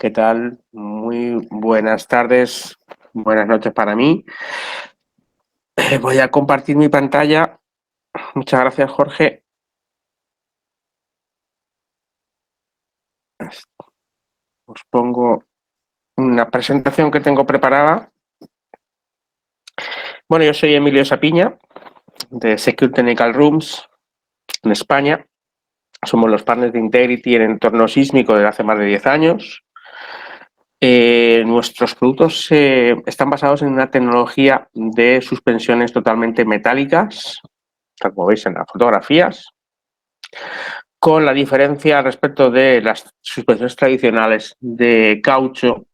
¿Qué tal? Muy buenas tardes, buenas noches para mí. Voy a compartir mi pantalla. Muchas gracias, Jorge. Os pongo una presentación que tengo preparada. Bueno, yo soy Emilio Sapiña, de Secure Technical Rooms, en España. Somos los partners de Integrity en entorno sísmico desde hace más de 10 años. Nuestros productos están basados en una tecnología de suspensiones totalmente metálicas, tal como veis en las fotografías, con la diferencia respecto de las suspensiones tradicionales de caucho,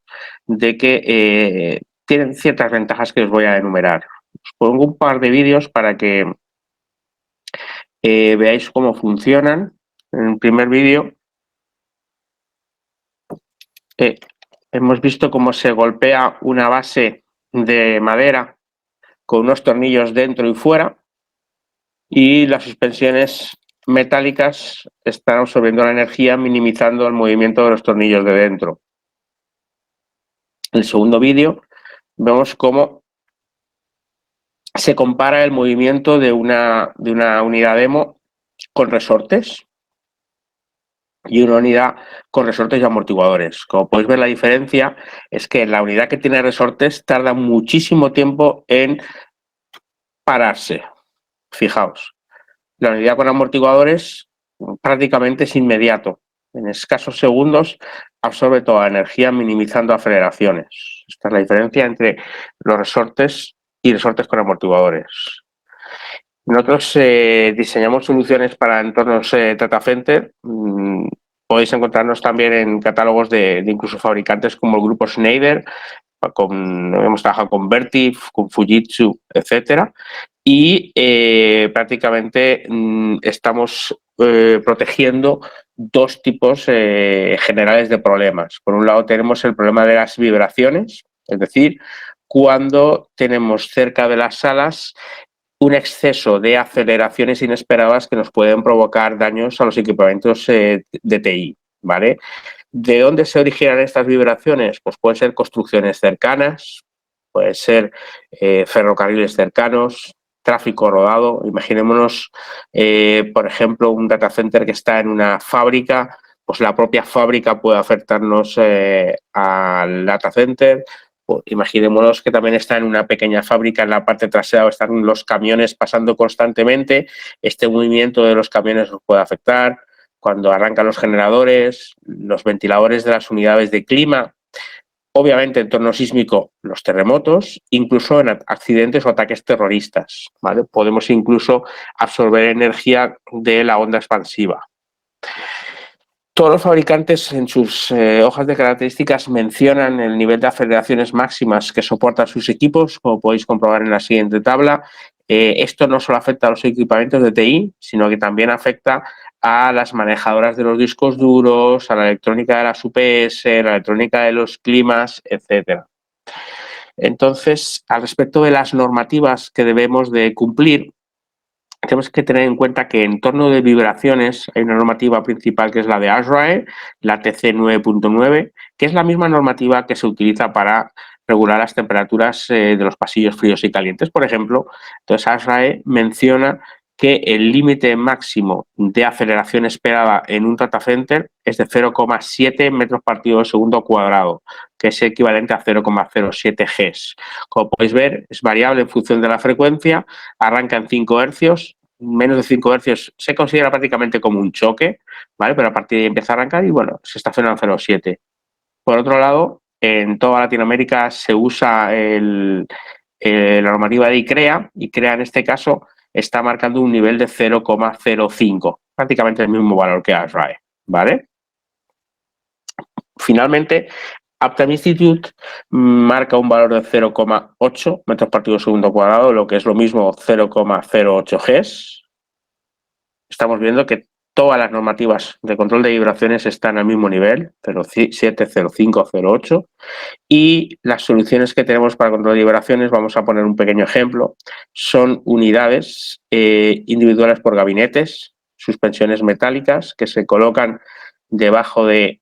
de que tienen ciertas ventajas que os voy a enumerar. Os pongo un par de vídeos para que veáis cómo funcionan. En el primer vídeo hemos visto cómo se golpea una base de madera con unos tornillos dentro y fuera, y las suspensiones metálicas están absorbiendo la energía, minimizando el movimiento de los tornillos de dentro. En el segundo vídeo vemos cómo se compara el movimiento de una unidad demo con resortes y una unidad con resortes y amortiguadores. Como podéis ver, la diferencia es que la unidad que tiene resortes tarda muchísimo tiempo en pararse. Fijaos, la unidad con amortiguadores prácticamente es inmediato. En escasos segundos absorbe toda la energía, minimizando aceleraciones. Esta es la diferencia entre los resortes y resortes con amortiguadores. Nosotros diseñamos soluciones para entornos data center. Podéis encontrarnos también en catálogos de incluso fabricantes como el grupo Schneider. Hemos trabajado con Vertiv, con Fujitsu, etcétera. Y prácticamente estamos protegiendo dos tipos generales de problemas. Por un lado tenemos el problema de las vibraciones, es decir, cuando tenemos cerca de las salas un exceso de aceleraciones inesperadas que nos pueden provocar daños a los equipamientos de TI, ¿vale? ¿De dónde se originan estas vibraciones? Pues pueden ser construcciones cercanas, puede ser ferrocarriles cercanos, tráfico rodado. Imaginémonos, por ejemplo, un data center que está en una fábrica, pues la propia fábrica puede afectarnos al data center. Pues imaginémonos que también está en una pequeña fábrica, en la parte trasera están los camiones pasando constantemente. Este movimiento de los camiones nos puede afectar. Cuando arrancan los generadores, los ventiladores de las unidades de clima, obviamente en entorno sísmico, los terremotos, incluso en accidentes o ataques terroristas, ¿vale? Podemos incluso absorber energía de la onda expansiva. Todos los fabricantes en sus hojas de características mencionan el nivel de aceleraciones máximas que soportan sus equipos, como podéis comprobar en la siguiente tabla. Esto no solo afecta a los equipamientos de TI, sino que también afecta a las manejadoras de los discos duros, a la electrónica de las UPS, a la electrónica de los climas, etcétera. Entonces, al respecto de las normativas que debemos de cumplir, tenemos que tener en cuenta que en torno de vibraciones hay una normativa principal que es la de ASRAE, la TC 9.9, que es la misma normativa que se utiliza para regular las temperaturas de los pasillos fríos y calientes, por ejemplo. Entonces, ASRAE menciona que el límite máximo de aceleración esperada en un data center es de 0,7 metros partido segundo cuadrado, que es equivalente a 0,07 Gs. Como podéis ver, es variable en función de la frecuencia, arranca en 5 hercios, menos de 5 hercios se considera prácticamente como un choque, ¿vale? Pero a partir de ahí empieza a arrancar y, bueno, se estaciona en 0,7. Por otro lado, en toda Latinoamérica se usa la normativa de ICREA. ICREA, en este caso, está marcando un nivel de 0,05, prácticamente el mismo valor que ASRAE, ¿vale? Finalmente, Uptime Institute marca un valor de 0,8 metros partido segundo cuadrado, lo que es lo mismo 0,08 Gs. Estamos viendo que todas las normativas de control de vibraciones están al mismo nivel, 0,7, 0,5, 0,8. Y las soluciones que tenemos para control de vibraciones, vamos a poner un pequeño ejemplo, son unidades individuales por gabinetes, suspensiones metálicas que se colocan debajo de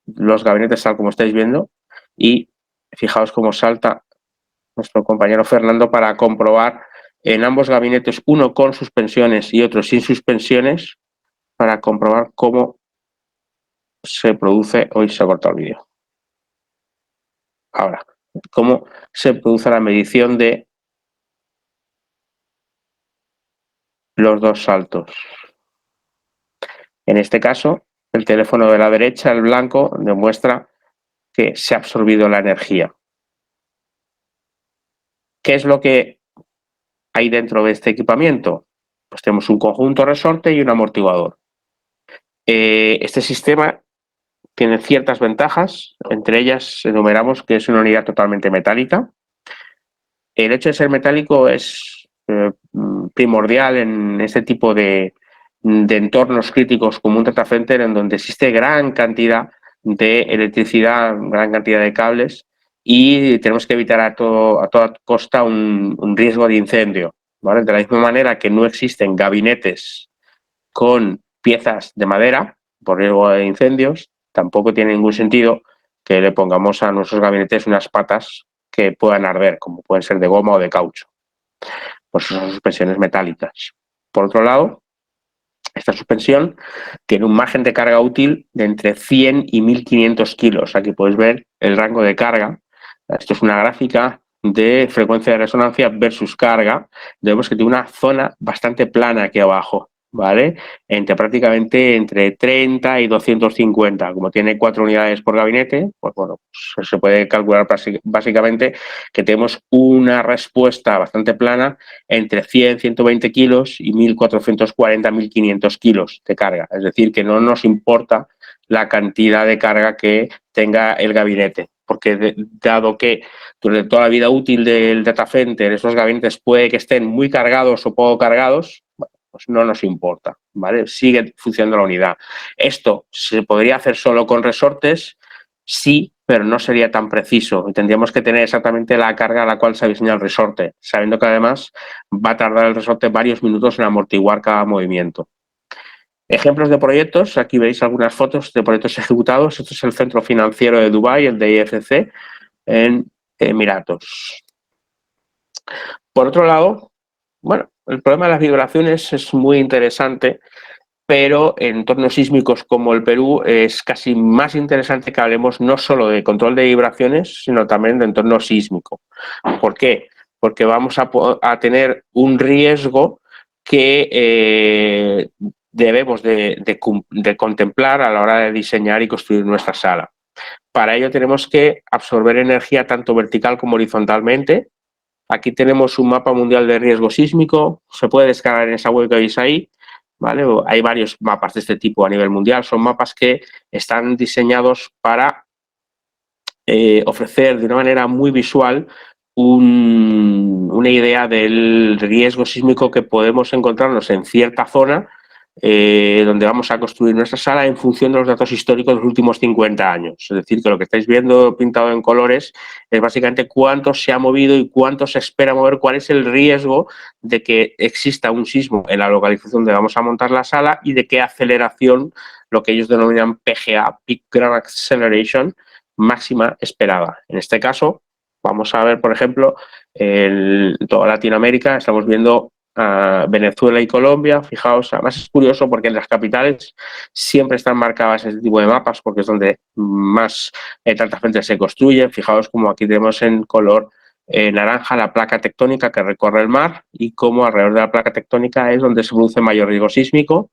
los gabinetes tal como estáis viendo y fijaos cómo salta nuestro compañero Fernando para comprobar en ambos gabinetes, uno con suspensiones y otro sin suspensiones, para comprobar cómo se produce, hoy se ha cortado el vídeo, ahora, cómo se produce la medición de los dos saltos. En este caso, el teléfono de la derecha, el blanco, demuestra que se ha absorbido la energía. ¿Qué es lo que hay dentro de este equipamiento? Pues tenemos un conjunto resorte y un amortiguador. Este sistema tiene ciertas ventajas, entre ellas enumeramos que es una unidad totalmente metálica. El hecho de ser metálico es primordial en este tipo de entornos críticos como un data center en donde existe gran cantidad de electricidad, gran cantidad de cables y tenemos que evitar a toda costa un riesgo de incendio, ¿vale? De la misma manera que no existen gabinetes con piezas de madera por riesgo de incendios, tampoco tiene ningún sentido que le pongamos a nuestros gabinetes unas patas que puedan arder, como pueden ser de goma o de caucho. Pues son suspensiones metálicas. Por otro lado, esta suspensión tiene un margen de carga útil de entre 100 y 1500 kilos. Aquí podéis ver el rango de carga. Esto es una gráfica de frecuencia de resonancia versus carga. Vemos que tiene una zona bastante plana aquí abajo, ¿vale? Prácticamente entre 30 y 250. Como tiene 4 unidades por gabinete, pues bueno, pues se puede calcular básicamente que tenemos una respuesta bastante plana entre 100, 120 kilos y 1440, 1500 kilos de carga. Es decir, que no nos importa la cantidad de carga que tenga el gabinete, porque dado que durante toda la vida útil del data center esos gabinetes puede que estén muy cargados o poco cargados, pues no nos importa, ¿vale? Sigue funcionando la unidad. Esto se podría hacer solo con resortes, sí, pero no sería tan preciso. Tendríamos que tener exactamente la carga a la cual se ha diseñado el resorte, sabiendo que además va a tardar el resorte varios minutos en amortiguar cada movimiento. Ejemplos de proyectos, aquí veis algunas fotos de proyectos ejecutados. Este es el centro financiero de Dubái, el de IFC, en Emiratos. Por otro lado, bueno, el problema de las vibraciones es muy interesante, pero en entornos sísmicos como el Perú es casi más interesante que hablemos no solo de control de vibraciones, sino también de entorno sísmico. ¿Por qué? Porque vamos a tener un riesgo que debemos de contemplar a la hora de diseñar y construir nuestra sala. Para ello tenemos que absorber energía tanto vertical como horizontalmente. Aquí tenemos un mapa mundial de riesgo sísmico, se puede descargar en esa web que veis ahí, ¿vale? Hay varios mapas de este tipo a nivel mundial, son mapas que están diseñados para ofrecer de una manera muy visual una idea del riesgo sísmico que podemos encontrarnos en cierta zona donde vamos a construir nuestra sala en función de los datos históricos de los últimos 50 años. Es decir, que lo que estáis viendo pintado en colores es básicamente cuánto se ha movido y cuánto se espera mover, cuál es el riesgo de que exista un sismo en la localización donde vamos a montar la sala y de qué aceleración, lo que ellos denominan PGA, Peak Ground Acceleration, máxima esperada. En este caso, vamos a ver, por ejemplo, toda Latinoamérica, estamos viendo Venezuela y Colombia. Fijaos, además es curioso porque en las capitales siempre están marcadas este tipo de mapas porque es donde más data centers se construyen. Fijaos como aquí tenemos en color naranja la placa tectónica que recorre el mar y como alrededor de la placa tectónica es donde se produce mayor riesgo sísmico.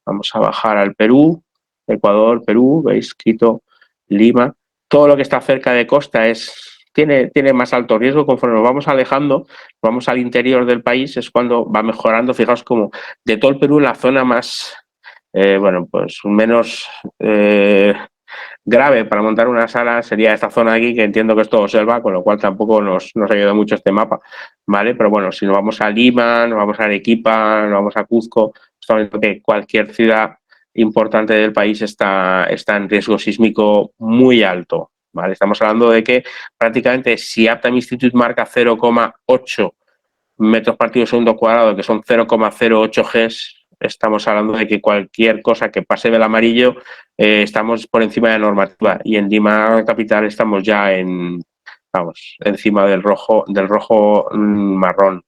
Vamos a bajar al Perú, Ecuador, Perú, veis, Quito, Lima. Todo lo que está cerca de costa tiene más alto riesgo. Conforme nos vamos alejando, vamos al interior del país, es cuando va mejorando. Fijaos como de todo el Perú la zona más, bueno, pues menos grave para montar una sala sería esta zona de aquí, que entiendo que es todo selva, con lo cual tampoco nos ayuda mucho este mapa, ¿vale? Pero bueno, si nos vamos a Lima, nos vamos a Arequipa, nos vamos a Cuzco, estamos viendo que cualquier ciudad importante del país está en riesgo sísmico muy alto, ¿vale? Estamos hablando de que prácticamente si Uptime Institute marca 0,8 metros partido segundo cuadrado, que son 0,08 Gs, Estamos hablando de que cualquier cosa que pase del amarillo estamos por encima de la normativa y en Lima capital estamos ya encima del rojo marrón.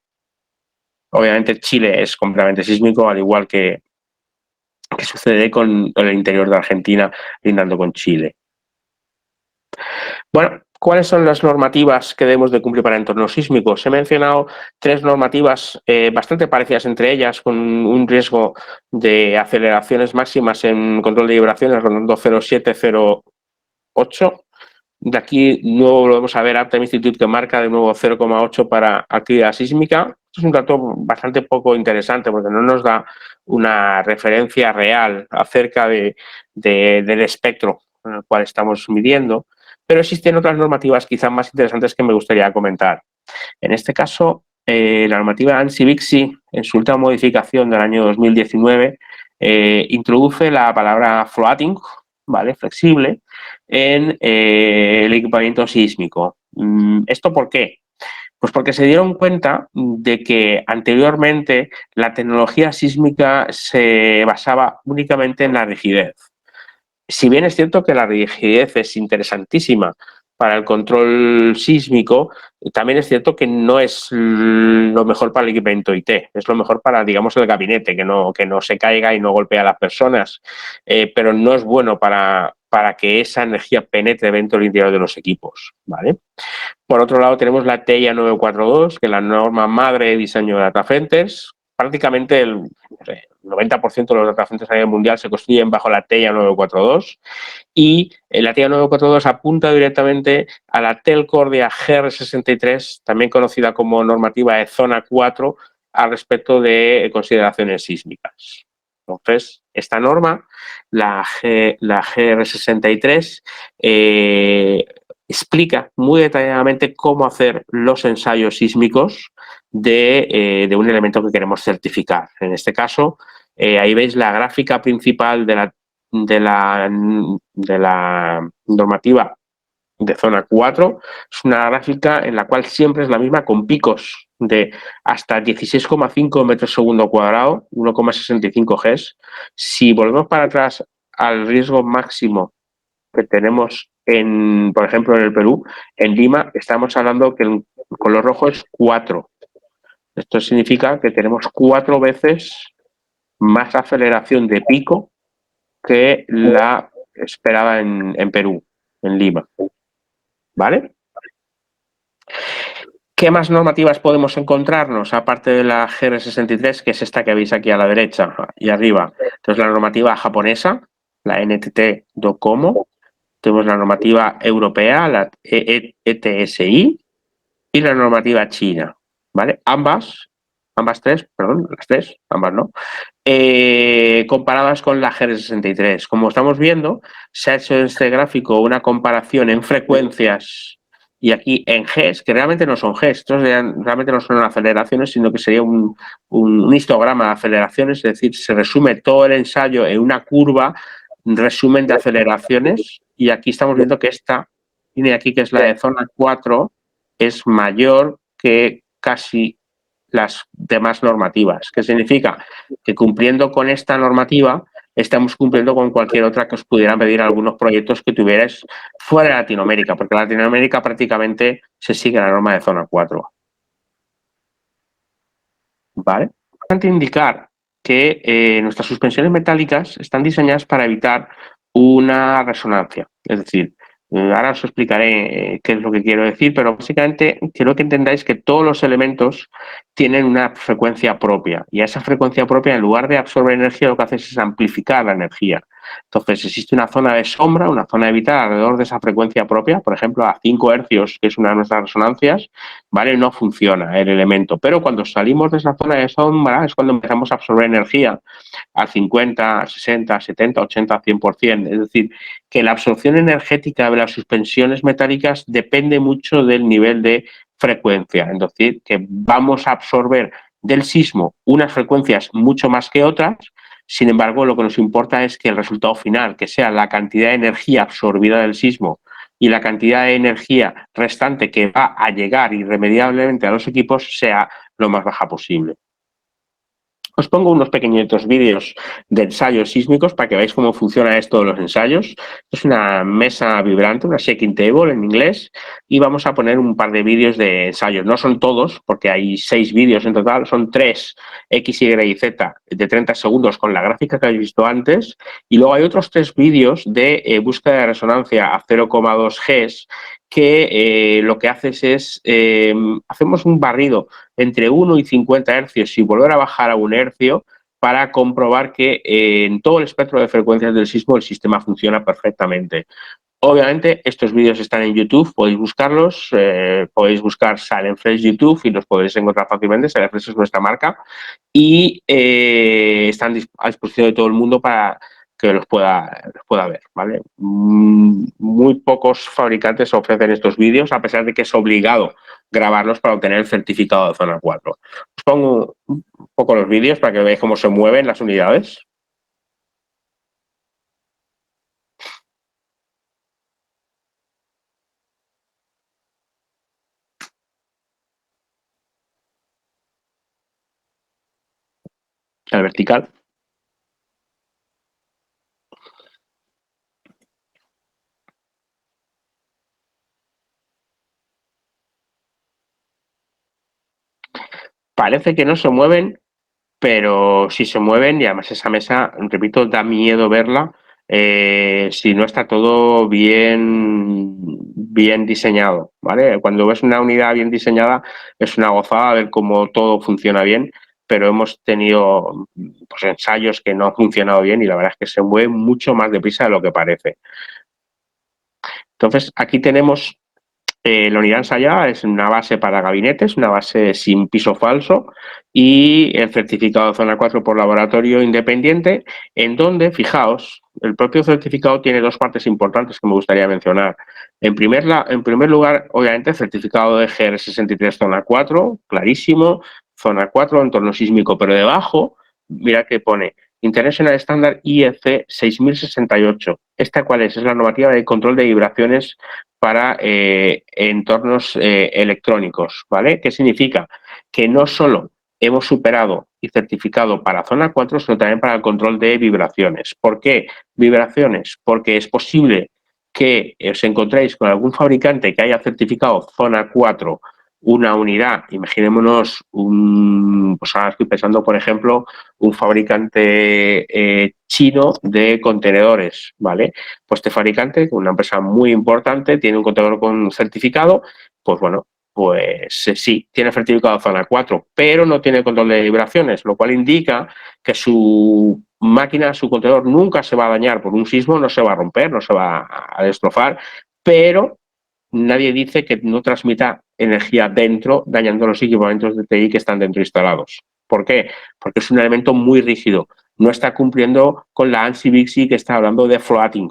Obviamente Chile es completamente sísmico, al igual que sucede con el interior de Argentina, lindando con Chile. Bueno, ¿cuáles son las normativas que debemos de cumplir para entornos sísmicos? He mencionado 3 normativas bastante parecidas entre ellas, con un riesgo de aceleraciones máximas en control de vibraciones rondando 0,7-0,8. De aquí nuevo volvemos a ver Uptime Institute que marca de nuevo 0,8 para actividad sísmica. Esto es un dato bastante poco interesante porque no nos da una referencia real acerca del espectro en el cual estamos midiendo, pero existen otras normativas quizás más interesantes que me gustaría comentar. En este caso, la normativa ANSI-BICSI, en su última modificación del año 2019, introduce la palabra floating, ¿vale? Flexible, en el equipamiento sísmico. ¿Esto por qué? Pues porque se dieron cuenta de que anteriormente la tecnología sísmica se basaba únicamente en la rigidez. Si bien es cierto que la rigidez es interesantísima para el control sísmico, también es cierto que no es lo mejor para el equipamiento IT, es lo mejor para, digamos, el gabinete, que no se caiga y no golpee a las personas, pero no es bueno para que esa energía penetre dentro del interior de los equipos, ¿vale? Por otro lado, tenemos la TEIA 942, que es la norma madre de diseño de data centers. Prácticamente el 90% de los data centers a nivel mundial se construyen bajo la TEIA 942 y la TEIA 942 apunta directamente a la Telcordia GR63, también conocida como normativa de zona 4, al respecto de consideraciones sísmicas. Entonces, esta norma, la GR63, explica muy detalladamente cómo hacer los ensayos sísmicos de un elemento que queremos certificar. En este caso, ahí veis la gráfica principal de la normativa de zona 4. Es una gráfica en la cual siempre es la misma, con picos de hasta 16,5 metros segundo cuadrado, 1,65 Gs. Si volvemos para atrás al riesgo máximo que tenemos, por ejemplo, en el Perú, en Lima, estamos hablando que el color rojo es 4. Esto significa que tenemos 4 veces más aceleración de pico que la esperada en Perú, en Lima. ¿Vale? ¿Qué más normativas podemos encontrarnos, aparte de la GR63, que es esta que veis aquí a la derecha y arriba? Entonces, la normativa japonesa, la NTT DOCOMO, tenemos la normativa europea, la ETSI, y la normativa china, ¿vale? Ambas tres, perdón, las tres, ambas no, comparadas con la GR63. Como estamos viendo, se ha hecho en este gráfico una comparación en frecuencias y aquí en Gs, que realmente no son Gs, estos realmente no son aceleraciones, sino que sería un histograma de aceleraciones, es decir, se resume todo el ensayo en una curva, resumen de aceleraciones, y aquí estamos viendo que esta línea aquí, que es la de zona 4, es mayor que casi las demás normativas. ¿Qué significa? Que cumpliendo con esta normativa estamos cumpliendo con cualquier otra que os pudieran pedir algunos proyectos que tuvierais fuera de Latinoamérica, porque en Latinoamérica prácticamente se sigue la norma de zona 4. ¿Vale? Es importante indicar que nuestras suspensiones metálicas están diseñadas para evitar una resonancia. Es decir, ahora os explicaré qué es lo que quiero decir, pero básicamente quiero que entendáis que todos los elementos tienen una frecuencia propia, y a esa frecuencia propia, en lugar de absorber energía, lo que hace es amplificar la energía. Entonces, existe una zona de sombra, una zona de vital alrededor de esa frecuencia propia, por ejemplo, a 5 hercios, que es una de nuestras resonancias, ¿vale? No funciona el elemento, pero cuando salimos de esa zona de sombra es cuando empezamos a absorber energía al 50, al 60, 70, 80, 100%. Es decir, que la absorción energética de las suspensiones metálicas depende mucho del nivel de frecuencia. Es decir, que vamos a absorber del sismo unas frecuencias mucho más que otras. Sin embargo, lo que nos importa es que el resultado final, que sea la cantidad de energía absorbida del sismo y la cantidad de energía restante que va a llegar irremediablemente a los equipos, sea lo más baja posible. Os pongo unos pequeñitos vídeos de ensayos sísmicos para que veáis cómo funciona esto de los ensayos. Es una mesa vibrante, una shaking table en inglés, y vamos a poner un par de vídeos de ensayos. No son todos, porque hay 6 vídeos en total, son 3 X, Y y Z de 30 segundos con la gráfica que habéis visto antes, y luego hay otros 3 vídeos de búsqueda de resonancia a 0,2 Gs, que lo que haces es, hacemos un barrido entre 1 y 50 hercios y volver a bajar a 1 hercio para comprobar que en todo el espectro de frecuencias del sismo el sistema funciona perfectamente. Obviamente estos vídeos están en YouTube, podéis buscarlos, podéis buscar Silentfresh YouTube y los podréis encontrar fácilmente. Silentfresh es nuestra marca y están a disposición de todo el mundo para que los pueda ver, ¿vale? Muy pocos fabricantes ofrecen estos vídeos, a pesar de que es obligado grabarlos para obtener el certificado de zona 4. Os pongo un poco los vídeos para que veáis cómo se mueven las unidades. La vertical. Parece que no se mueven, pero sí se mueven, y además esa mesa, repito, da miedo verla si no está todo bien diseñado, ¿vale? Cuando ves una unidad bien diseñada es una gozada ver cómo todo funciona bien, pero hemos tenido pues, ensayos que no han funcionado bien y la verdad es que se mueve mucho más deprisa de lo que parece. Entonces, aquí tenemos la unidad ensayada, es una base para gabinetes, una base sin piso falso, y el certificado de zona 4 por laboratorio independiente, en donde, fijaos, el propio certificado tiene 2 partes importantes que me gustaría mencionar. En primer lugar, obviamente, el certificado de GR63 zona 4, clarísimo, zona 4, entorno sísmico, pero debajo, mira que pone International Standard IEC 6068. ¿Esta cuál es? Es la normativa de control de vibraciones para entornos electrónicos, ¿vale? ¿Qué significa? Que no solo hemos superado y certificado para zona 4, sino también para el control de vibraciones. ¿Por qué vibraciones? Porque es posible que os encontréis con algún fabricante que haya certificado zona 4 una unidad, imaginémonos pues ahora estoy pensando, por ejemplo, un fabricante chino de contenedores, ¿vale? Pues este fabricante, una empresa muy importante, tiene un contenedor con certificado, pues bueno, pues sí, tiene certificado zona 4, pero no tiene control de vibraciones, lo cual indica que su máquina, su contenedor nunca se va a dañar por un sismo, no se va a romper, no se va a destrozar, pero nadie dice que no transmita energía dentro, dañando los equipamientos de TI que están dentro instalados. ¿Por qué? Porque es un elemento muy rígido. No está cumpliendo con la ANSI-BIXI que está hablando de floating,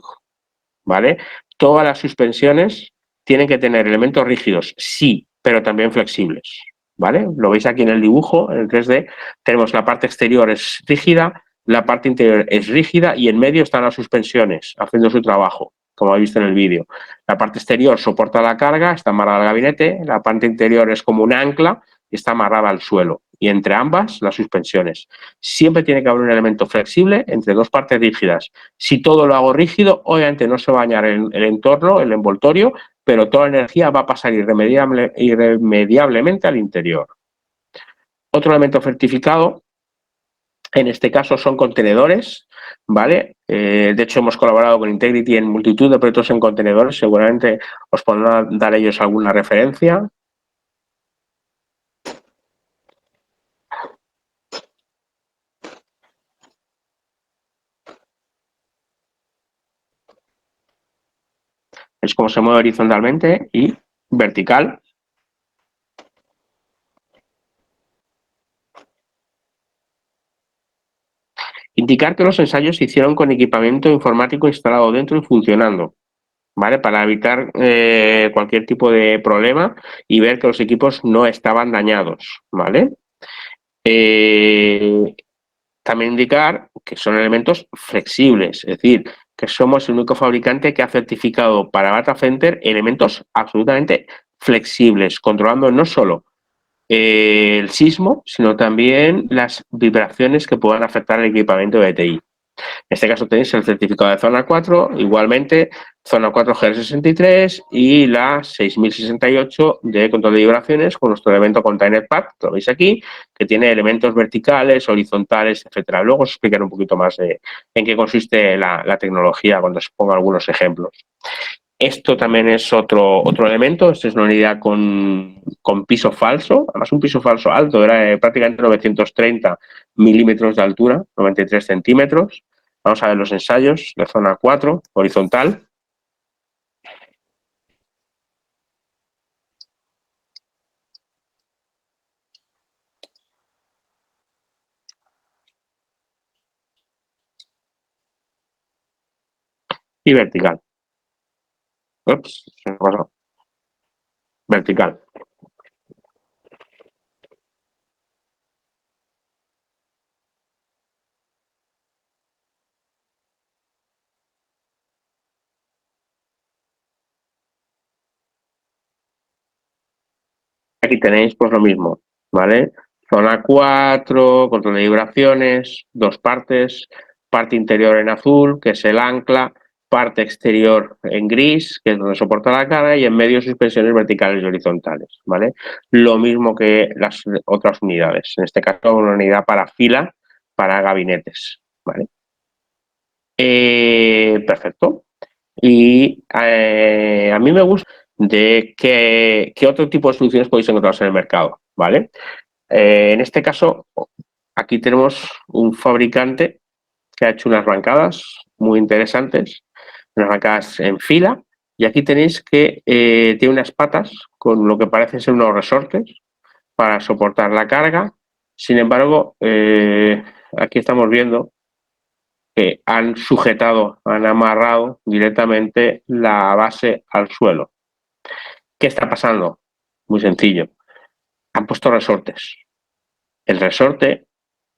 ¿vale? Todas las suspensiones tienen que tener elementos rígidos, sí, pero también flexibles, ¿vale? Lo veis aquí en el dibujo, en el 3D. Tenemos la parte exterior es rígida, la parte interior es rígida y en medio están las suspensiones haciendo su trabajo, como habéis visto en el vídeo. La parte exterior soporta la carga, está amarrada al gabinete, la parte interior es como un ancla y está amarrada al suelo. Y entre ambas, las suspensiones. Siempre tiene que haber un elemento flexible entre 2 partes rígidas. Si todo lo hago rígido, obviamente no se va a dañar el entorno, el envoltorio, pero toda la energía va a pasar irremediablemente al interior. Otro elemento certificado, en este caso son contenedores, ¿vale? De hecho, hemos colaborado con Integrity en multitud de proyectos en contenedores, seguramente os podrán dar ellos alguna referencia. Es como se mueve horizontalmente y vertical. Indicar que los ensayos se hicieron con equipamiento informático instalado dentro y funcionando, ¿vale? Para evitar cualquier tipo de problema y ver que los equipos no estaban dañados, ¿vale? También indicar que son elementos flexibles, es decir, que somos el único fabricante que ha certificado para data center elementos absolutamente flexibles, controlando no solo el sismo, sino también las vibraciones que puedan afectar el equipamiento de TI. En este caso tenéis el certificado de zona 4, igualmente zona 4 GR63 y la 6068 de control de vibraciones con nuestro elemento Container Pad, que lo veis aquí, que tiene elementos verticales, horizontales, etcétera. Luego os explicaré un poquito más en qué consiste la tecnología cuando os pongo algunos ejemplos. Esto también es otro elemento, esta es una unidad con piso falso, además un piso falso alto, era de prácticamente 930 milímetros de altura, 93 centímetros. Vamos a ver los ensayos de zona 4, horizontal. Y vertical. Ups, se me pasó. Vertical. Aquí tenéis pues lo mismo, ¿vale? Zona 4, control de vibraciones, dos partes, parte interior en azul, que es el ancla, parte exterior en gris, que es donde soporta la cara, y en medio suspensiones verticales y horizontales, ¿vale? Lo mismo que las otras unidades, en este caso una unidad para fila, para gabinetes, ¿vale? Perfecto. Y a mí me gusta de qué otro tipo de soluciones podéis encontrar en el mercado, ¿vale? En este caso, aquí tenemos un fabricante que ha hecho unas bancadas muy interesantes, unas bancadas en fila, y aquí tenéis que tiene unas patas con lo que parece ser unos resortes para soportar la carga. Sin embargo, aquí estamos viendo que han sujetado, han amarrado directamente la base al suelo. ¿Qué está pasando? Muy sencillo. Han puesto resortes. El resorte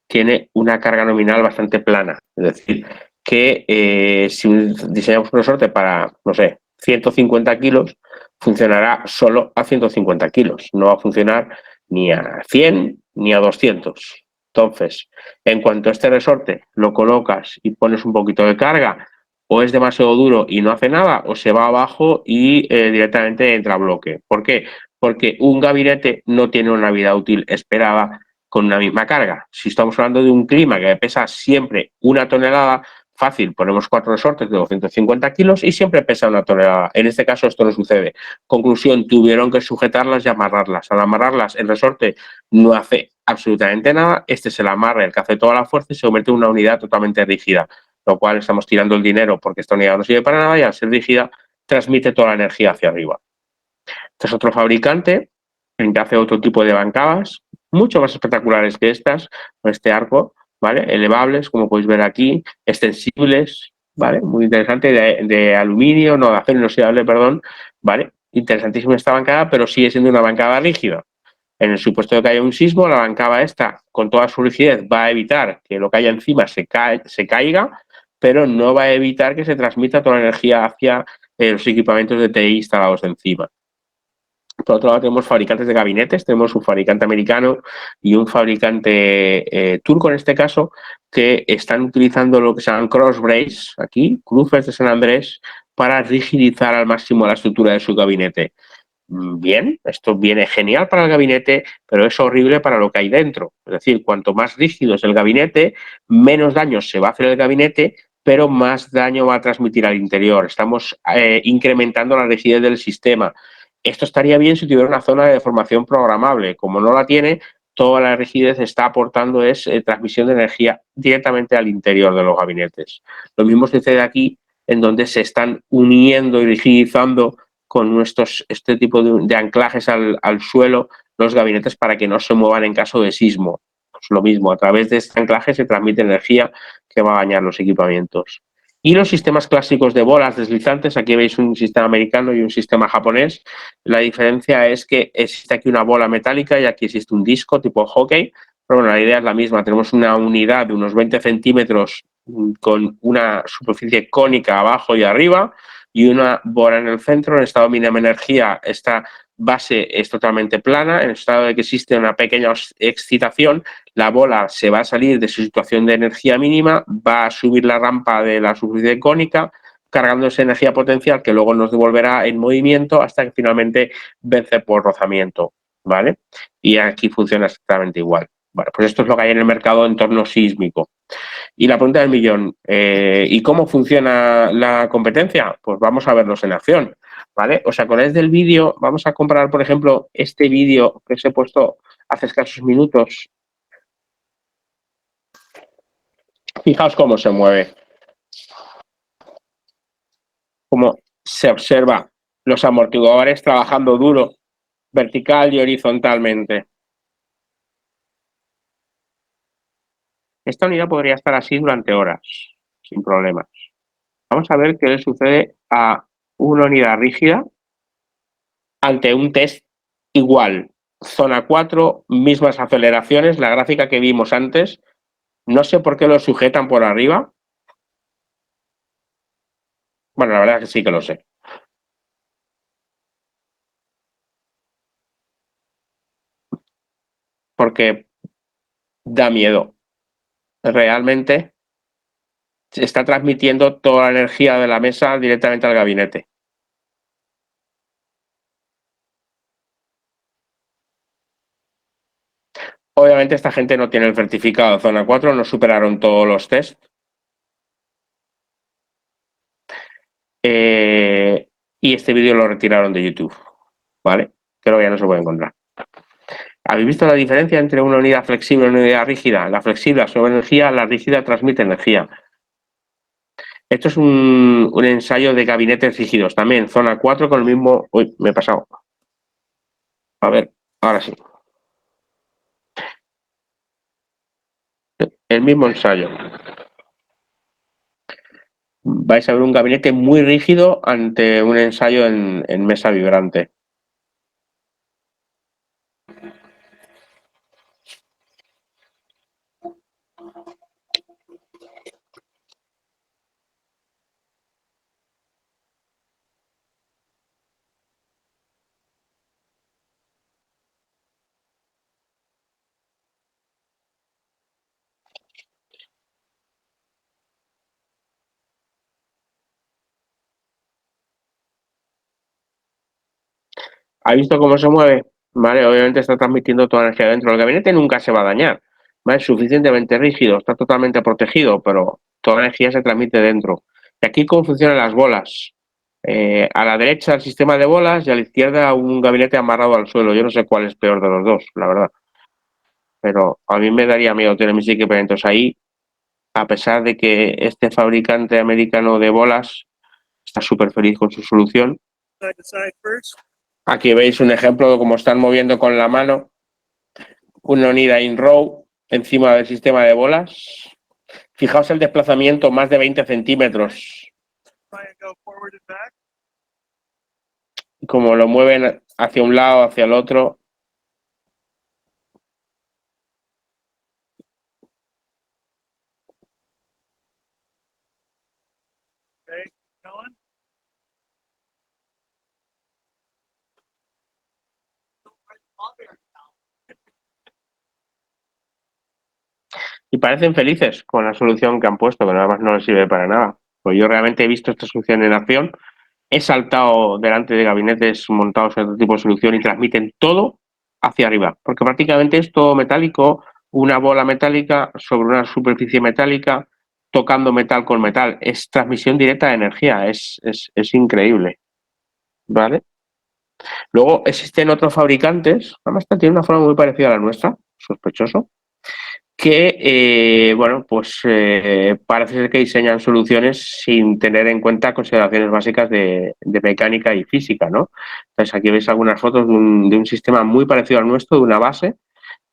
tiene una carga nominal bastante plana. Es decir, que si diseñamos un resorte para, no sé, 150 kilos, funcionará solo a 150 kilos. No va a funcionar ni a 100 ni a 200. Entonces, en cuanto a este resorte lo colocas y pones un poquito de carga, o es demasiado duro y no hace nada, o se va abajo y directamente entra a bloque. ¿Por qué? Porque un gabinete no tiene una vida útil esperada con una misma carga. Si estamos hablando de un clima que pesa siempre 1 tonelada, fácil, ponemos 4 resortes de 250 kilos y siempre pesa 1 tonelada. En este caso esto no sucede. Conclusión, tuvieron que sujetarlas y amarrarlas. Al amarrarlas, el resorte no hace absolutamente nada. Este es el amarre, el que hace toda la fuerza y se convierte en una unidad totalmente rígida, lo cual estamos tirando el dinero porque esta unidad no sirve para nada y al ser rígida transmite toda la energía hacia arriba. Este es otro fabricante que hace otro tipo de bancadas, mucho más espectaculares que estas, con este arco, ¿vale? Elevables, como podéis ver aquí, extensibles, ¿vale? Muy interesante, de aluminio, no, de acero inoxidable, perdón, ¿vale? Interesantísima esta bancada, pero sigue siendo una bancada rígida. En el supuesto de que haya un sismo, la bancada esta, con toda su rigidez, va a evitar que lo que haya encima se caiga, pero no va a evitar que se transmita toda la energía hacia los equipamientos de TI instalados encima. Por otro lado, tenemos fabricantes de gabinetes, tenemos un fabricante americano y un fabricante turco, en este caso, que están utilizando lo que se llaman cross brace, aquí, cruces de San Andrés, para rigidizar al máximo la estructura de su gabinete. Bien, esto viene genial para el gabinete, pero es horrible para lo que hay dentro. Es decir, cuanto más rígido es el gabinete, menos daño se va a hacer el gabinete, pero más daño va a transmitir al interior. Estamos incrementando la rigidez del sistema. Esto estaría bien si tuviera una zona de deformación programable. Como no la tiene, toda la rigidez está aportando transmisión de energía directamente al interior de los gabinetes. Lo mismo sucede aquí, en donde se están uniendo y rigidizando con este tipo de anclajes al suelo los gabinetes para que no se muevan en caso de sismo. Pues lo mismo, a través de este anclaje se transmite energía que va a dañar los equipamientos. Y los sistemas clásicos de bolas deslizantes, aquí veis un sistema americano y un sistema japonés. La diferencia es que existe aquí una bola metálica y aquí existe un disco tipo hockey, pero bueno, la idea es la misma. Tenemos una unidad de unos 20 centímetros con una superficie cónica abajo y arriba y una bola en el centro. En estado mínima energía está base es totalmente plana, en el estado de que existe una pequeña excitación, la bola se va a salir de su situación de energía mínima, va a subir la rampa de la superficie cónica, cargando esa energía potencial que luego nos devolverá en movimiento hasta que finalmente vence por rozamiento, ¿vale? Y aquí funciona exactamente igual. Bueno, pues esto es lo que hay en el mercado de entorno sísmico. Y la pregunta del millón, ¿y cómo funciona la competencia? Pues vamos a verlos en acción, ¿vale? ¿Os acordáis del vídeo? Vamos a comparar, por ejemplo, este vídeo que os he puesto hace escasos minutos. Fijaos cómo se mueve, cómo se observa los amortiguadores trabajando duro, vertical y horizontalmente. Esta unidad podría estar así durante horas, sin problemas. Vamos a ver qué le sucede a una unidad rígida ante un test igual. Zona 4, mismas aceleraciones, la gráfica que vimos antes. No sé por qué lo sujetan por arriba. Bueno, la verdad es que sí que lo sé. Porque da miedo. Realmente se está transmitiendo toda la energía de la mesa directamente al gabinete. Obviamente esta gente no tiene el certificado de zona 4, no superaron todos los test. Y este vídeo lo retiraron de YouTube, ¿vale? Creo que ya no se puede encontrar. ¿Habéis visto la diferencia entre una unidad flexible y una unidad rígida? La flexible absorbe energía, la rígida transmite energía. Esto es un ensayo de gabinetes rígidos, también zona 4 con el mismo... Uy, me he pasado. A ver, ahora sí. El mismo ensayo. Vais a ver un gabinete muy rígido ante un ensayo en mesa vibrante. ¿Has visto cómo se mueve? Vale, obviamente está transmitiendo toda la energía dentro. El gabinete nunca se va a dañar. ¿Vale? Es suficientemente rígido, está totalmente protegido, pero toda la energía se transmite dentro. Y aquí cómo funcionan las bolas. A la derecha el sistema de bolas y a la izquierda un gabinete amarrado al suelo. Yo no sé cuál es peor de los dos, la verdad. Pero a mí me daría miedo tener mis equipamientos ahí, a pesar de que este fabricante americano de bolas está súper feliz con su solución. Aquí veis un ejemplo de cómo están moviendo con la mano una unidad in-row encima del sistema de bolas. Fijaos el desplazamiento, más de 20 centímetros. Como lo mueven hacia un lado, hacia el otro. Y parecen felices con la solución que han puesto, pero además no les sirve para nada. Pues yo realmente he visto esta solución en acción. He saltado delante de gabinetes montados en otro tipo de solución y transmiten todo hacia arriba, porque prácticamente es todo metálico, una bola metálica sobre una superficie metálica, tocando metal con metal. Es transmisión directa de energía, es increíble. ¿Vale? Luego existen otros fabricantes, además esta tiene una forma muy parecida a la nuestra, sospechoso, que, bueno, pues parece ser que diseñan soluciones sin tener en cuenta consideraciones básicas de mecánica y física, ¿no? Entonces aquí veis algunas fotos de un sistema muy parecido al nuestro, de una base.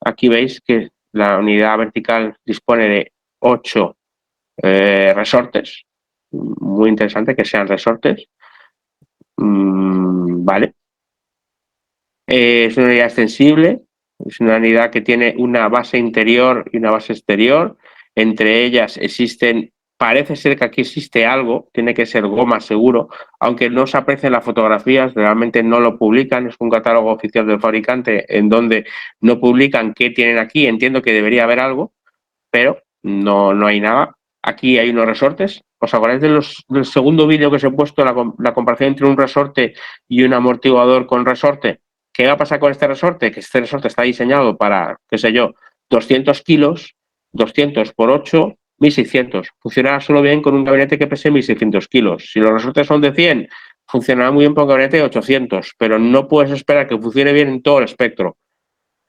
Aquí veis que la unidad vertical dispone de 8 resortes, muy interesante que sean resortes, ¿vale? Es una unidad extensible, es una unidad que tiene una base interior y una base exterior. Entre ellas existen parece ser que aquí existe algo, tiene que ser goma seguro, aunque no se aprecien las fotografías, realmente no lo publican, es un catálogo oficial del fabricante en donde no publican qué tienen aquí, entiendo que debería haber algo, pero no hay nada. Aquí hay unos resortes. ¿Os acordáis del segundo vídeo que os he puesto, la comparación entre un resorte y un amortiguador con resorte? ¿Qué va a pasar con este resorte? Que este resorte está diseñado para, qué sé yo, 200 kilos, 200 por 8, 1600. Funcionará solo bien con un gabinete que pese 1600 kilos. Si los resortes son de 100, funcionará muy bien con un gabinete de 800, pero no puedes esperar que funcione bien en todo el espectro.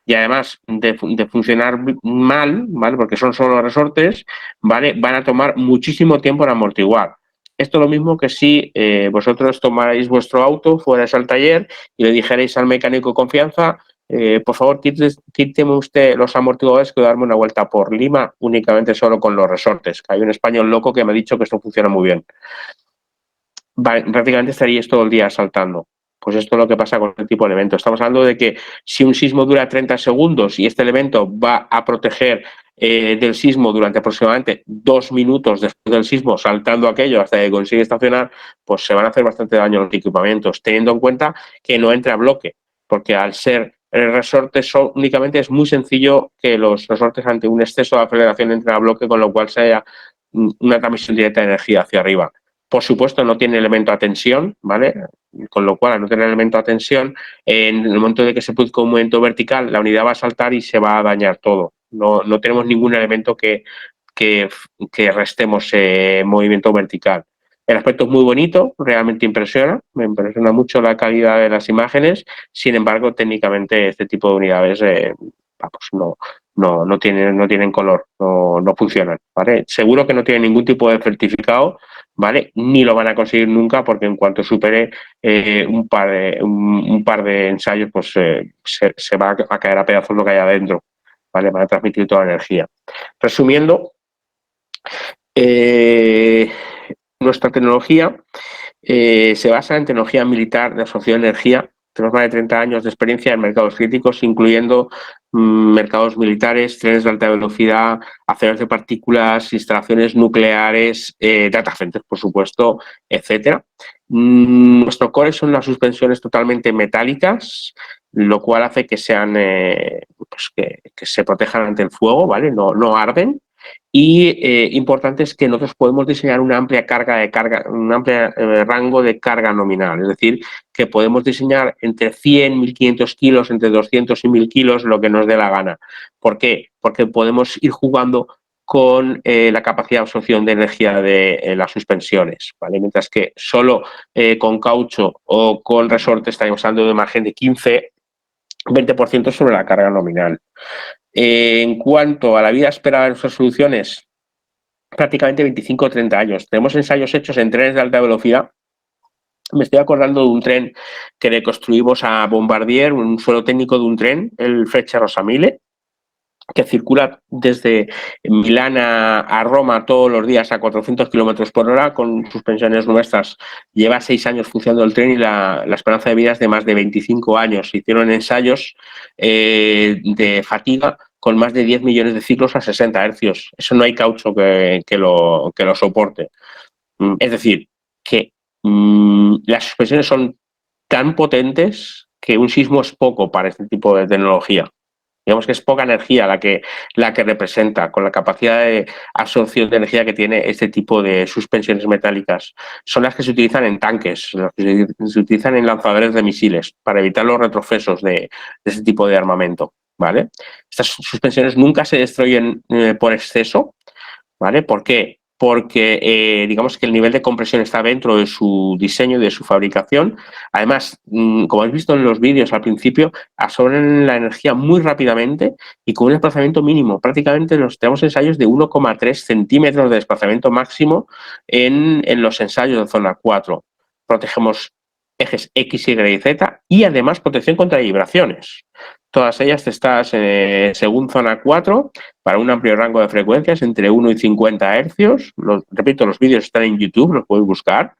Y además de funcionar mal, ¿vale? Porque son solo resortes, ¿vale? Van a tomar muchísimo tiempo en amortiguar. Esto es lo mismo que si vosotros tomarais vuestro auto, fuerais al taller y le dijerais al mecánico de confianza, por favor, quíteme usted los amortiguadores que voy a darme una vuelta por Lima únicamente solo con los resortes. Hay un español loco que me ha dicho que esto funciona muy bien. Prácticamente estaríais todo el día saltando. Pues esto es lo que pasa con este tipo de elementos. Estamos hablando de que si un sismo dura 30 segundos y este elemento va a proteger del sismo durante aproximadamente 2 minutos después del sismo, saltando aquello hasta que consigue estacionar, pues se van a hacer bastante daño los equipamientos, teniendo en cuenta que no entra a bloque, porque al ser resortes únicamente es muy sencillo que los resortes ante un exceso de aceleración entren a bloque, con lo cual sea una transmisión directa de energía hacia arriba. Por supuesto, no tiene elemento de tensión, ¿vale? Con lo cual, al no tener elemento de tensión, en el momento de que se produzca un movimiento vertical, la unidad va a saltar y se va a dañar todo. No tenemos ningún elemento que restemos movimiento vertical. El aspecto es muy bonito, realmente impresiona, me impresiona mucho la calidad de las imágenes. Sin embargo, técnicamente este tipo de unidades no tienen color, no funcionan, ¿vale? Seguro que no tienen ningún tipo de certificado, ¿vale? Ni lo van a conseguir nunca, porque en cuanto supere un par de ensayos, pues se va a caer a pedazos lo que hay adentro, ¿vale? Van a transmitir toda la energía. Resumiendo, nuestra tecnología se basa en tecnología militar de absorción de energía. Tenemos más de 30 años de experiencia en mercados críticos, incluyendo mercados militares, trenes de alta velocidad, aceleradores de partículas, instalaciones nucleares, data centers, por supuesto, etcétera. Nuestro core son las suspensiones totalmente metálicas, lo cual hace que sean pues que se protejan ante el fuego, ¿vale? No arden. Y importante es que nosotros podemos diseñar una amplia un amplio rango de carga nominal, es decir, que podemos diseñar entre 100, 1.500 kilos, entre 200 y 1.000 kilos, lo que nos dé la gana. ¿Por qué? Porque podemos ir jugando con la capacidad de absorción de energía de las suspensiones, ¿vale? Mientras que solo con caucho o con resorte estaríamos hablando de margen de 15-20% sobre la carga nominal. En cuanto a la vida esperada de nuestras soluciones, prácticamente 25 o 30 años. Tenemos ensayos hechos en trenes de alta velocidad. Me estoy acordando de un tren que le construimos a Bombardier, un suelo técnico de un tren, el Frecciarossa 1000, que circula desde Milán a Roma todos los días a 400 kilómetros por hora con suspensiones nuestras. Lleva 6 años funcionando el tren y la esperanza de vida es de más de 25 años. Se hicieron ensayos de fatiga con más de 10 millones de ciclos a 60 hercios. Eso no hay caucho que lo soporte. Es decir, que las suspensiones son tan potentes que un sismo es poco para este tipo de tecnología. Digamos que es poca energía la que representa, con la capacidad de absorción de energía que tiene este tipo de suspensiones metálicas. Son las que se utilizan en tanques, las que se utilizan en lanzadores de misiles, para evitar los retrocesos de este tipo de armamento, ¿vale? Estas suspensiones nunca se destruyen por exceso, ¿vale? ¿Por qué? Porque digamos que el nivel de compresión está dentro de su diseño y de su fabricación. Además, como habéis visto en los vídeos al principio, absorben la energía muy rápidamente y con un desplazamiento mínimo. Prácticamente tenemos ensayos de 1,3 centímetros de desplazamiento máximo en los ensayos de zona 4. Protegemos ejes X, Y y Z y además protección contra vibraciones. Todas ellas testadas según zona 4 para un amplio rango de frecuencias entre 1 y 50 hercios. Repito, los vídeos están en YouTube, los podéis buscar.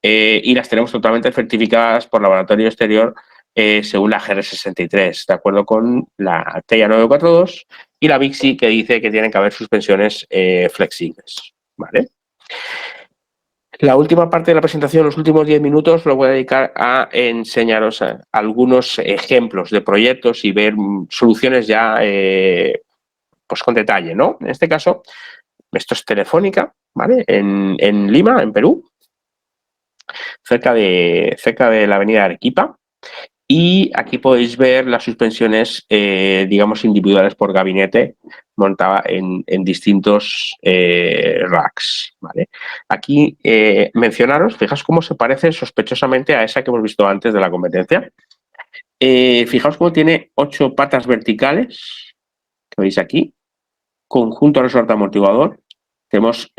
Y las tenemos totalmente certificadas por laboratorio exterior según la GR63, de acuerdo con la TEIA 942 y la BICSI, que dice que tienen que haber suspensiones flexibles, ¿vale? La última parte de la presentación, los últimos 10 minutos, lo voy a dedicar a enseñaros algunos ejemplos de proyectos y ver soluciones ya pues con detalle, ¿no? En este caso, esto es Telefónica, ¿vale? En Lima, en Perú, cerca de la avenida Arequipa. Y aquí podéis ver las suspensiones, digamos, individuales por gabinete montada en distintos racks. ¿Vale? Aquí mencionaros, fijaos cómo se parece sospechosamente a esa que hemos visto antes de la competencia. Fijaos cómo tiene 8 patas verticales, que veis aquí, conjunto resorte amortiguador. Tenemos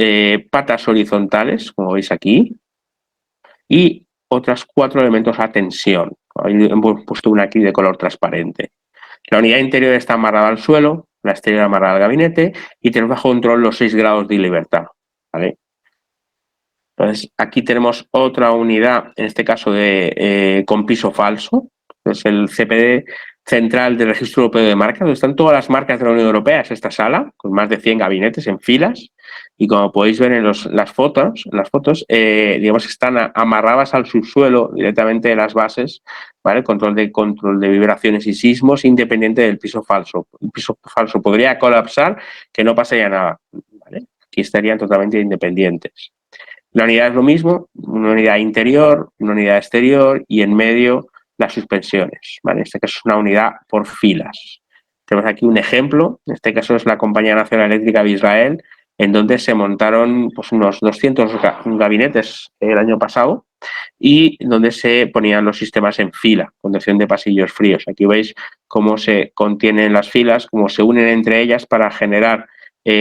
patas horizontales, como veis aquí, y otras 4 elementos a tensión. Hemos puesto una aquí de color transparente. La unidad interior está amarrada al suelo, la exterior amarrada al gabinete y tenemos bajo control los 6 grados de libertad. ¿Vale? Entonces, aquí tenemos otra unidad, en este caso con piso falso. Es el CPD Central del Registro Europeo de Marcas, donde están todas las marcas de la Unión Europea. Es esta sala, con más de 100 gabinetes en filas. Y como podéis ver en las fotos, digamos, están amarradas al subsuelo directamente de las bases, ¿vale? Control de vibraciones y sismos independiente del piso falso. El piso falso podría colapsar, que no pasaría nada, ¿vale? Aquí estarían totalmente independientes. La unidad es lo mismo, una unidad interior, una unidad exterior y en medio las suspensiones. ¿Vale? Este caso es una unidad por filas. Tenemos aquí un ejemplo, en este caso es la Compañía Nacional Eléctrica de Israel, en donde se montaron pues, unos 200 gabinetes el año pasado y donde se ponían los sistemas en fila, conducción de pasillos fríos. Aquí veis cómo se contienen las filas, cómo se unen entre ellas para generar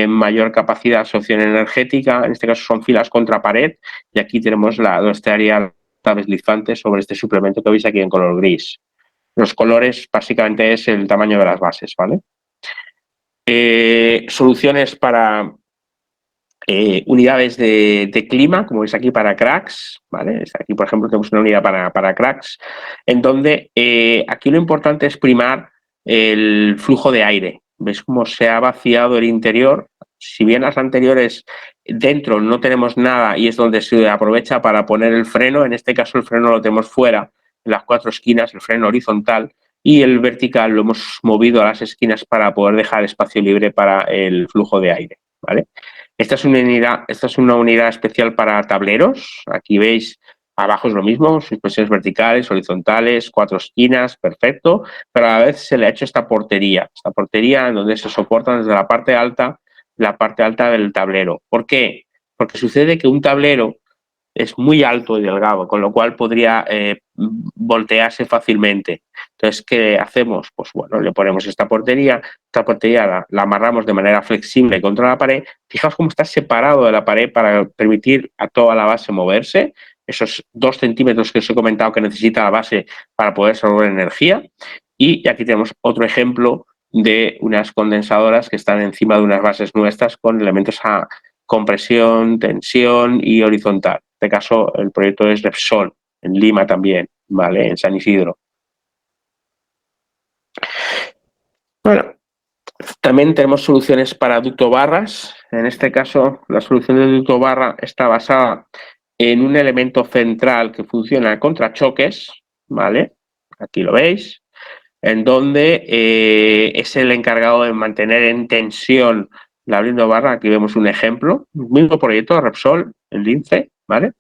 mayor capacidad de absorción energética. En este caso son filas contra pared y aquí tenemos donde estaría la deslizante sobre este suplemento que veis aquí en color gris. Los colores básicamente es el tamaño de las bases, ¿vale? Soluciones para unidades de clima, como veis aquí para cracks, ¿vale? Aquí, por ejemplo, tenemos una unidad para cracks, en donde aquí lo importante es primar el flujo de aire. ¿Veis cómo se ha vaciado el interior? Si bien las anteriores dentro no tenemos nada y es donde se aprovecha para poner el freno, en este caso el freno lo tenemos fuera, en las 4 esquinas, el freno horizontal, y el vertical lo hemos movido a las esquinas para poder dejar espacio libre para el flujo de aire, ¿vale? Esta es una unidad especial para tableros. Aquí veis, abajo es lo mismo, suspensiones verticales, horizontales, 4 esquinas, perfecto, pero a la vez se le ha hecho esta portería en donde se soporta desde la parte alta del tablero. ¿Por qué? Porque sucede que un tablero es muy alto y delgado, con lo cual podría voltearse fácilmente. Entonces, ¿qué hacemos? Pues bueno, le ponemos esta portería la amarramos de manera flexible contra la pared. Fijaos cómo está separado de la pared para permitir a toda la base moverse, esos 2 centímetros que os he comentado que necesita la base para poder absorber energía. Y aquí tenemos otro ejemplo de unas condensadoras que están encima de unas bases nuestras con elementos a compresión, tensión y horizontal. En este caso, el proyecto es Repsol, en Lima también, ¿vale? En San Isidro. Bueno, también tenemos soluciones para ducto barras. En este caso, la solución de ducto barra está basada en un elemento central que funciona contra choques, ¿vale? Aquí lo veis, en donde es el encargado de mantener en tensión la blindo barra. Aquí vemos un ejemplo, mismo proyecto, Repsol, el Lince, ¿vale?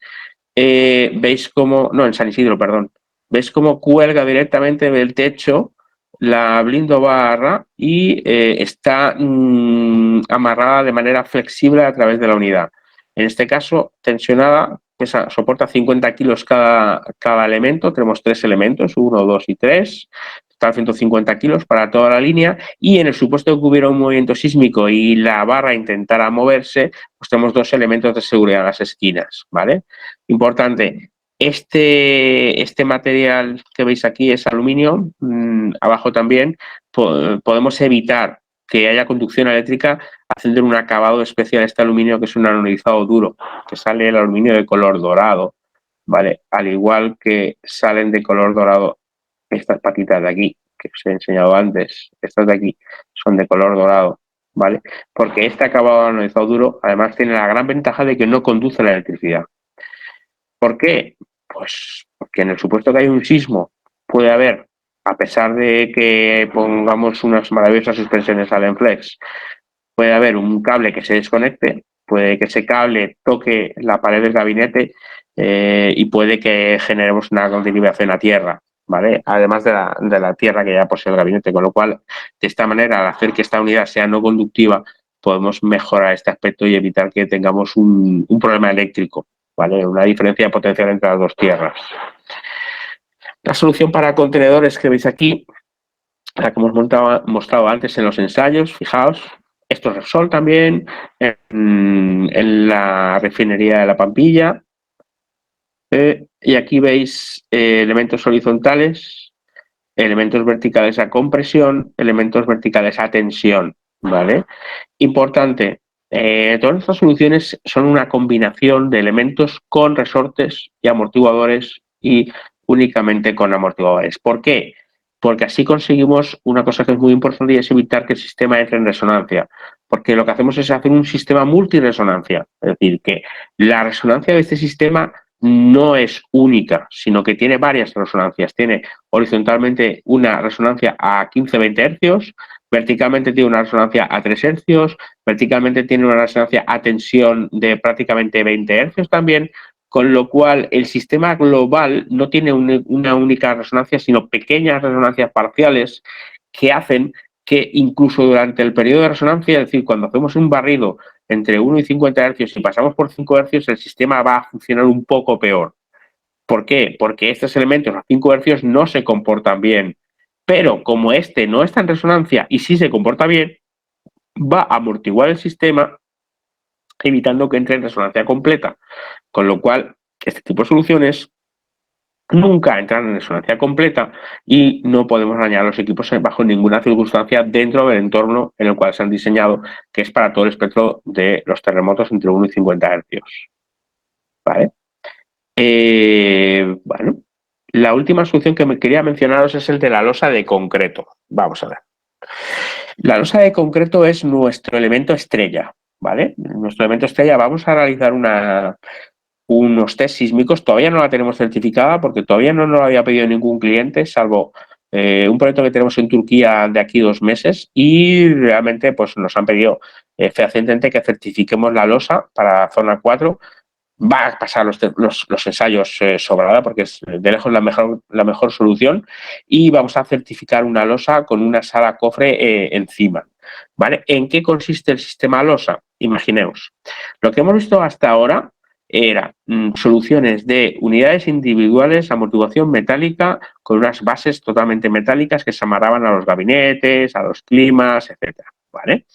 Veis cómo, no, en San Isidro, perdón, veis cómo cuelga directamente del techo la blindo barra y está amarrada de manera flexible a través de la unidad. En este caso, tensionada, soporta 50 kilos cada elemento. Tenemos 3 elementos, 1, 2 y 3. Total 150 kilos para toda la línea. Y en el supuesto de que hubiera un movimiento sísmico y la barra intentara moverse, pues tenemos 2 elementos de seguridad en las esquinas, ¿vale? Importante, este material que veis aquí es aluminio, abajo también. Podemos evitar que haya conducción eléctrica haciendo un acabado especial a este aluminio, que es un anodizado duro, que sale el aluminio de color dorado, ¿vale? Al igual que salen de color dorado estas patitas de aquí, que os he enseñado antes, estas de aquí son de color dorado, ¿vale? Porque este acabado anodizado duro además tiene la gran ventaja de que no conduce la electricidad. ¿Por qué? Pues porque en el supuesto que hay un sismo puede haber, a pesar de que pongamos unas maravillosas suspensiones al Enflex, puede haber un cable que se desconecte, puede que ese cable toque la pared del gabinete y puede que generemos una continuación a tierra, ¿vale? Además de la tierra que ya posee el gabinete, con lo cual, de esta manera, al hacer que esta unidad sea no conductiva, podemos mejorar este aspecto y evitar que tengamos un problema eléctrico, ¿vale? Una diferencia potencial entre las dos tierras. La solución para contenedores que veis aquí, la que hemos mostrado antes en los ensayos, fijaos, esto es Repsol también, en la refinería de La Pampilla. Y aquí veis elementos horizontales, elementos verticales a compresión, elementos verticales a tensión, ¿vale? Importante, todas estas soluciones son una combinación de elementos con resortes y amortiguadores y únicamente con amortiguadores. ¿Por qué? Porque así conseguimos una cosa que es muy importante y es evitar que el sistema entre en resonancia. Porque lo que hacemos es hacer un sistema multiresonancia. Es decir, que la resonancia de este sistema no es única, sino que tiene varias resonancias. Tiene horizontalmente una resonancia a 15-20 Hz, verticalmente tiene una resonancia a 3 Hz, verticalmente tiene una resonancia a tensión de prácticamente 20 Hz también, con lo cual el sistema global no tiene una única resonancia, sino pequeñas resonancias parciales que hacen que incluso durante el periodo de resonancia, es decir, cuando hacemos un barrido entre 1 y 50 Hz y pasamos por 5 Hz, el sistema va a funcionar un poco peor. ¿Por qué? Porque estos elementos a 5 Hz no se comportan bien. Pero como este no está en resonancia y sí se comporta bien, va a amortiguar el sistema evitando que entre en resonancia completa. Con lo cual, este tipo de soluciones nunca entran en resonancia completa y no podemos dañar los equipos bajo ninguna circunstancia dentro del entorno en el cual se han diseñado, que es para todo el espectro de los terremotos entre 1 y 50 Hz. ¿Vale? Bueno, la última solución que me quería mencionaros es el de la losa de concreto. Vamos a ver. La losa de concreto es nuestro elemento estrella, ¿vale? Nuestro elemento estrella, vamos a realizar unos test sísmicos, todavía no la tenemos certificada porque todavía no nos lo había pedido ningún cliente, salvo un proyecto que tenemos en Turquía de aquí 2 meses y realmente pues nos han pedido fehacientemente que certifiquemos la losa para zona 4. Va a pasar los ensayos sobrada porque es de lejos la mejor solución y vamos a certificar una losa con una sala cofre encima. ¿Vale? ¿En qué consiste el sistema losa? Imagineos. Lo que hemos visto hasta ahora era soluciones de unidades individuales, amortiguación metálica con unas bases totalmente metálicas que se amarraban a los gabinetes, a los climas, etcétera. ¿Vale?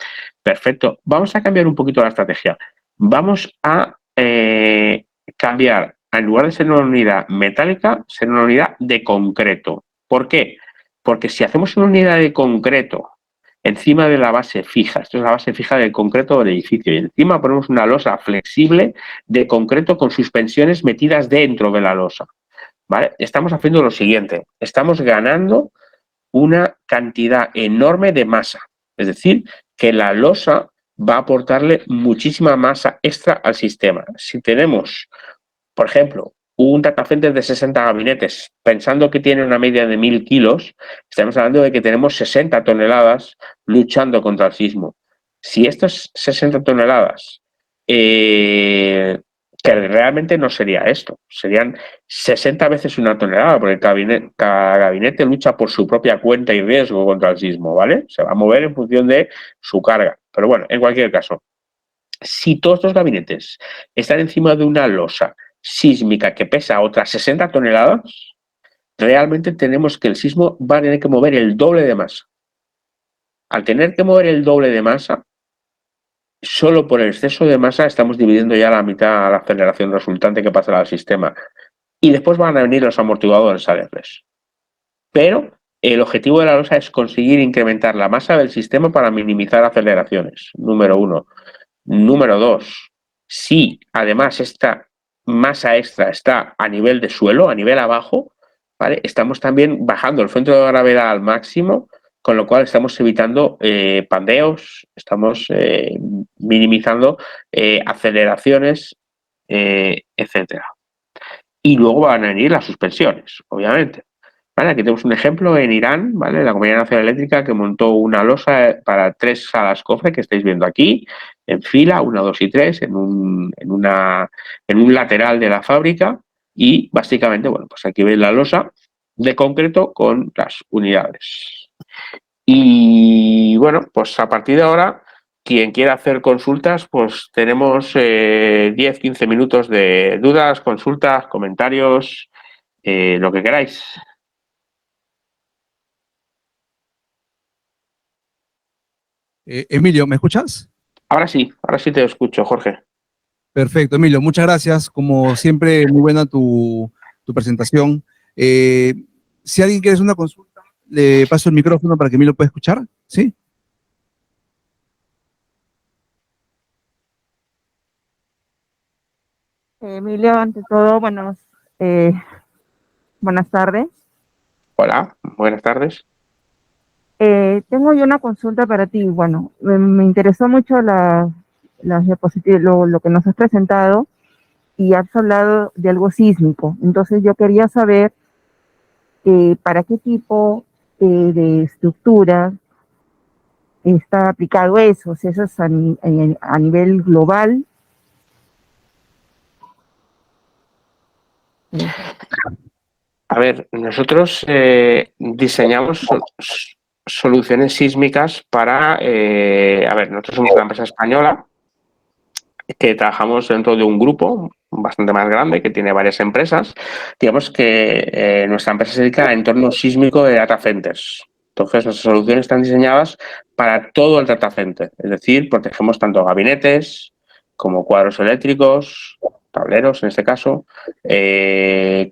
Perfecto. Vamos a cambiar un poquito la estrategia. Vamos a cambiar, en lugar de ser una unidad metálica, ser una unidad de concreto. ¿Por qué? Porque si hacemos una unidad de concreto encima de la base fija, esto es la base fija del concreto del edificio, y encima ponemos una losa flexible de concreto con suspensiones metidas dentro de la losa, ¿vale? Estamos haciendo lo siguiente, estamos ganando una cantidad enorme de masa, es decir, que la losa va a aportarle muchísima masa extra al sistema. Si tenemos, por ejemplo, un data center de 60 gabinetes, pensando que tiene una media de 1000 kilos, estamos hablando de que tenemos 60 toneladas luchando contra el sismo. Si estas 60 toneladas, que realmente no sería esto, serían 60 veces una tonelada, porque cada gabinete lucha por su propia cuenta y riesgo contra el sismo, ¿vale? Se va a mover en función de su carga. Pero bueno, en cualquier caso, si todos estos gabinetes están encima de una losa sísmica que pesa otras 60 toneladas, realmente tenemos que el sismo va a tener que mover el doble de masa. Al tener que mover el doble de masa, solo por el exceso de masa estamos dividiendo ya la mitad a la aceleración resultante que pasará al sistema. Y después van a venir los amortiguadores a darles. Pero el objetivo de la losa es conseguir incrementar la masa del sistema para minimizar aceleraciones, número 1. Número 2, si además esta masa extra está a nivel de suelo, a nivel abajo, ¿vale? Estamos también bajando el centro de gravedad al máximo, con lo cual estamos evitando pandeos, estamos minimizando aceleraciones, etcétera. Y luego van a venir las suspensiones, obviamente. ¿Vale? Aquí tenemos un ejemplo en Irán, ¿vale? La Compañía Nacional Eléctrica que montó una losa para 3 salas cofre que estáis viendo aquí, en fila, 1, 2 y 3, en un lateral de la fábrica. Y básicamente, bueno, pues aquí veis la losa de concreto con las unidades. Y bueno, pues a partir de ahora, quien quiera hacer consultas, pues tenemos 10, 15 minutos de dudas, consultas, comentarios, lo que queráis. Emilio, ¿me escuchas? Ahora sí te escucho, Jorge. Perfecto, Emilio, muchas gracias. Como siempre, muy buena tu presentación. Si alguien quiere hacer una consulta, le paso el micrófono para que Emilio pueda escuchar, ¿sí? Emilio, ante todo, buenas tardes. Hola, buenas tardes. Tengo yo una consulta para ti. Bueno, me interesó mucho las diapositivas, lo que nos has presentado y has hablado de algo sísmico. Entonces yo quería saber para qué tipo de estructura está aplicado eso, si eso es a nivel global. A ver, nosotros diseñamos soluciones sísmicas para... a ver, nosotros somos una empresa española que trabajamos dentro de un grupo bastante más grande que tiene varias empresas. Digamos que nuestra empresa se dedica a entorno sísmico de data centers. Entonces, nuestras soluciones están diseñadas para todo el data center. Es decir, protegemos tanto gabinetes como cuadros eléctricos, tableros en este caso,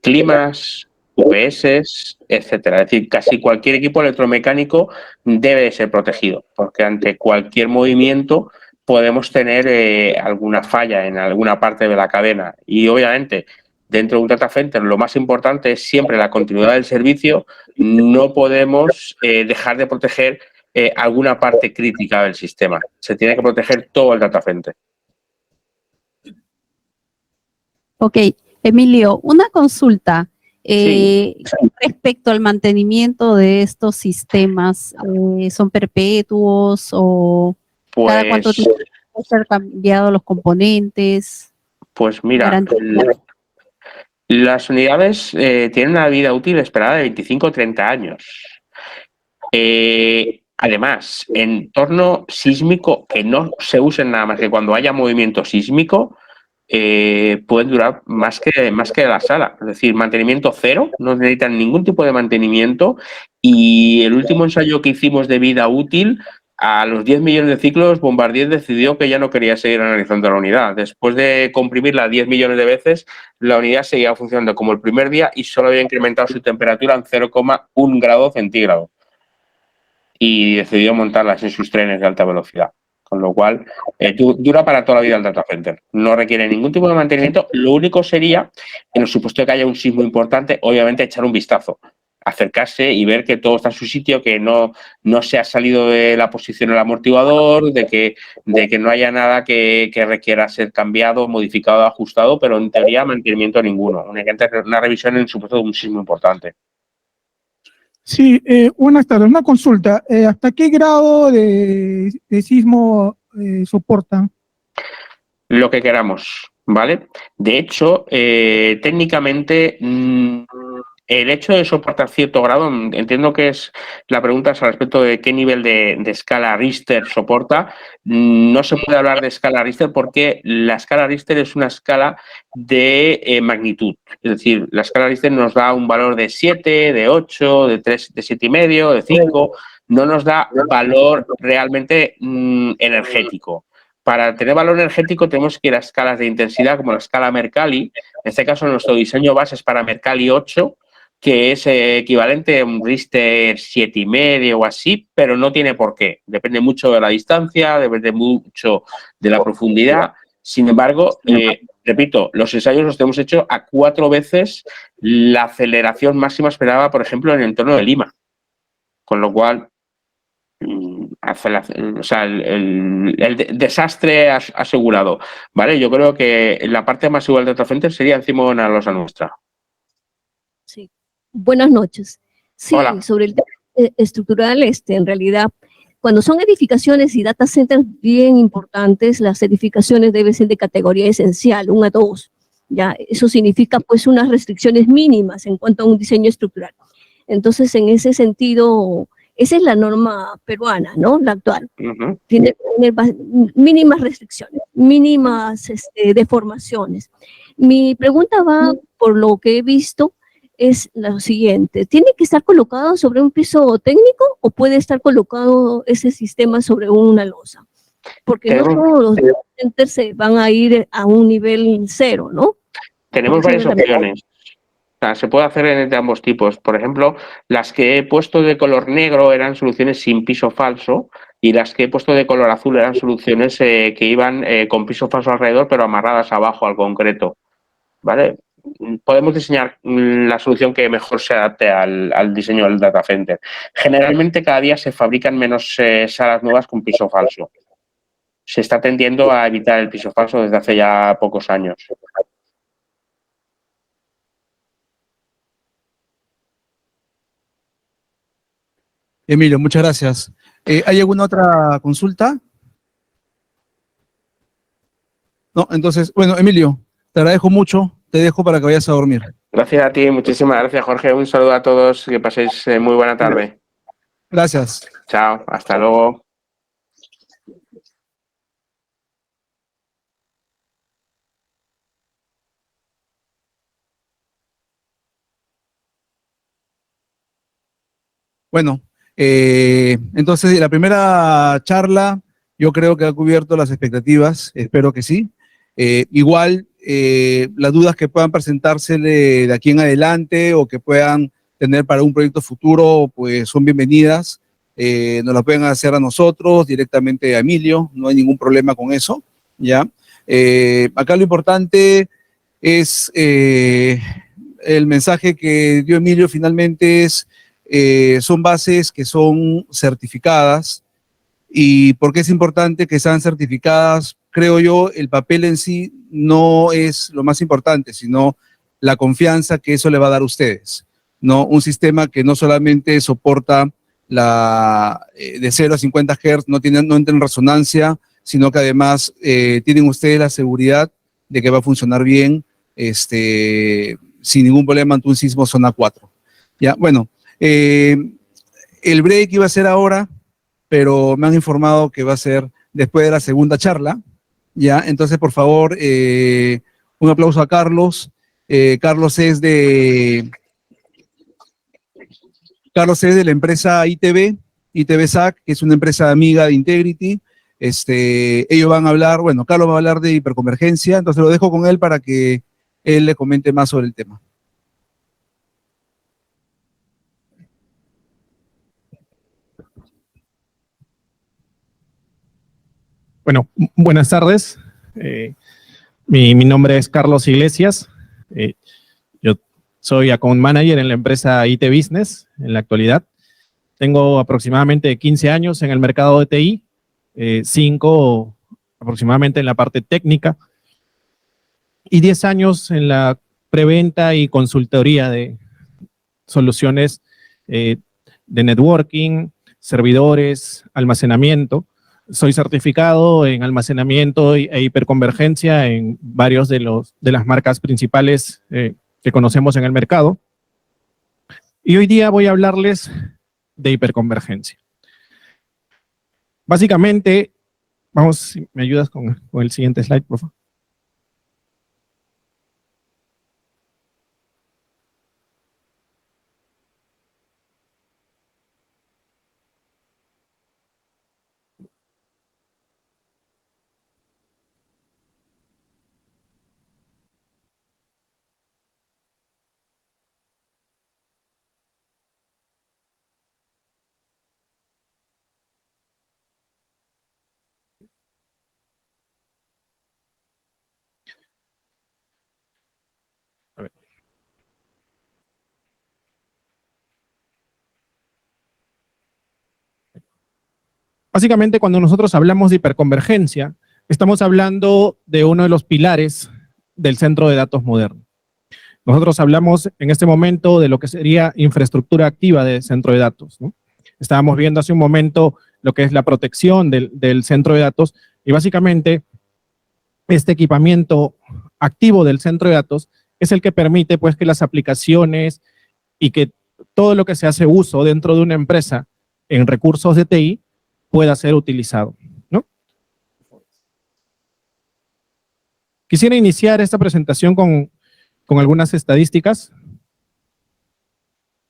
climas, UPS, etcétera. Es decir, casi cualquier equipo electromecánico debe ser protegido, porque ante cualquier movimiento podemos tener alguna falla en alguna parte de la cadena. Y obviamente, dentro de un data center, lo más importante es siempre la continuidad del servicio. No podemos dejar de proteger alguna parte crítica del sistema. Se tiene que proteger todo el data center. Ok, Emilio, una consulta. Sí. Respecto al mantenimiento de estos sistemas, ¿son perpetuos o cada cuánto tiempo pueden ser cambiados los componentes? Pues mira, las unidades tienen una vida útil esperada de 25 o 30 años. Además, entorno sísmico que no se usen nada más que cuando haya movimiento sísmico, pueden durar más que la sala. Es decir, mantenimiento cero, no necesitan ningún tipo de mantenimiento. Y el último ensayo que hicimos de vida útil, a los 10 millones de ciclos, Bombardier decidió que ya no quería seguir analizando la unidad. Después de comprimirla 10 millones de veces, la unidad seguía funcionando como el primer día y solo había incrementado su temperatura en 0,1 grado centígrado. Y decidió montarlas en sus trenes de alta velocidad. Con lo cual, dura para toda la vida el data center. No requiere ningún tipo de mantenimiento. Lo único sería, en el supuesto de que haya un sismo importante, obviamente echar un vistazo, acercarse y ver que todo está en su sitio, que no se ha salido de la posición del amortiguador, de que no haya nada que requiera ser cambiado, modificado, ajustado, pero en teoría mantenimiento ninguno. Únicamente una revisión en el supuesto de un sismo importante. Sí, buenas tardes. Una consulta. ¿Hasta qué grado de sismo soportan? Lo que queramos, ¿vale? De hecho, técnicamente, el hecho de soportar cierto grado, entiendo que es la pregunta es al respecto de qué nivel de escala Richter soporta. No se puede hablar de escala Richter porque la escala Richter es una escala de magnitud. Es decir, la escala Richter nos da un valor de 7, de 8, de 3, de 7,5, de 5. No nos da valor realmente energético. Para tener valor energético tenemos que ir a escalas de intensidad como la escala Mercalli. En este caso, nuestro diseño base es para Mercalli 8, que es equivalente a un Richter 7,5 o así, pero no tiene por qué. Depende mucho de la distancia, depende mucho de la profundidad. Sin embargo, repito, los ensayos los hemos hecho a 4 veces la aceleración máxima esperada, por ejemplo, en el entorno de Lima. Con lo cual, o sea, desastre asegurado, ¿vale? Yo creo que la parte más igual de Data Center sería encima de una losa nuestra. Sí. Buenas noches. Sí, Hola. sobre el tema estructural, en realidad, cuando son edificaciones y data centers bien importantes, las edificaciones deben ser de categoría esencial, 1 a 2. Ya, eso significa pues unas restricciones mínimas en cuanto a un diseño estructural. Entonces, en ese sentido, esa es la norma peruana, ¿no? La actual. Tiene mínimas restricciones, mínimas deformaciones. Mi pregunta va, por lo que he visto, es lo siguiente: ¿tiene que estar colocado sobre un piso técnico o puede estar colocado ese sistema sobre una losa? Porque no todos los data centers se van a ir a un nivel 0, ¿no? Tenemos varias opciones. O sea, se puede hacer de ambos tipos. Por ejemplo, las que he puesto de color negro eran soluciones sin piso falso y las que he puesto de color azul eran soluciones que iban con piso falso alrededor pero amarradas abajo al concreto. ¿Vale? Podemos diseñar la solución que mejor se adapte al diseño del data center. Generalmente cada día se fabrican menos salas nuevas con piso falso. Se está tendiendo a evitar el piso falso desde hace ya pocos años. Emilio, muchas gracias. ¿Hay alguna otra consulta? No, entonces, bueno, Emilio, te agradezco mucho. Te dejo para que vayas a dormir. Gracias a ti, muchísimas gracias, Jorge. Un saludo a todos, que paséis muy buena tarde. Gracias. Chao, hasta luego. Bueno, entonces la primera charla yo creo que ha cubierto las expectativas, espero que sí. Igual, las dudas que puedan presentarse de aquí en adelante o que puedan tener para un proyecto futuro, pues son bienvenidas. Nos las pueden hacer a nosotros, directamente a Emilio, no hay ningún problema con eso, ¿ya? Acá lo importante es el mensaje que dio Emilio finalmente es son bases que son certificadas. ¿Y por qué es importante que sean certificadas? Creo yo, el papel en sí no es lo más importante, sino la confianza que eso le va a dar a ustedes, ¿no? Un sistema que no solamente soporta de 0 a 50 Hz, no entra en resonancia, sino que además tienen ustedes la seguridad de que va a funcionar bien, sin ningún problema ante un sismo zona 4. Ya, bueno, el break iba a ser ahora, pero me han informado que va a ser después de la segunda charla. Ya, entonces, por favor, un aplauso a Carlos. Carlos es de la empresa ITV SAC, que es una empresa amiga de Integrity. Ellos van a hablar, bueno, Carlos va a hablar de hiperconvergencia, entonces lo dejo con él para que él le comente más sobre el tema. Bueno, buenas tardes. Mi nombre es Carlos Iglesias. Yo soy account manager en la empresa IT Business en la actualidad. Tengo aproximadamente 15 años en el mercado de TI, 5 aproximadamente en la parte técnica y 10 años en la preventa y consultoría de soluciones de networking, servidores, almacenamiento. Soy certificado en almacenamiento e hiperconvergencia en varios de las marcas principales que conocemos en el mercado. Y hoy día voy a hablarles de hiperconvergencia. Básicamente, vamos, si me ayudas con el siguiente slide, por favor. Básicamente, cuando nosotros hablamos de hiperconvergencia, estamos hablando de uno de los pilares del centro de datos moderno. Nosotros hablamos en este momento de lo que sería infraestructura activa de centro de datos, ¿no? Estábamos viendo hace un momento lo que es la protección del centro de datos y básicamente este equipamiento activo del centro de datos es el que permite pues que las aplicaciones y que todo lo que se hace uso dentro de una empresa en recursos de TI pueda ser utilizado, ¿no? Quisiera iniciar esta presentación con algunas estadísticas.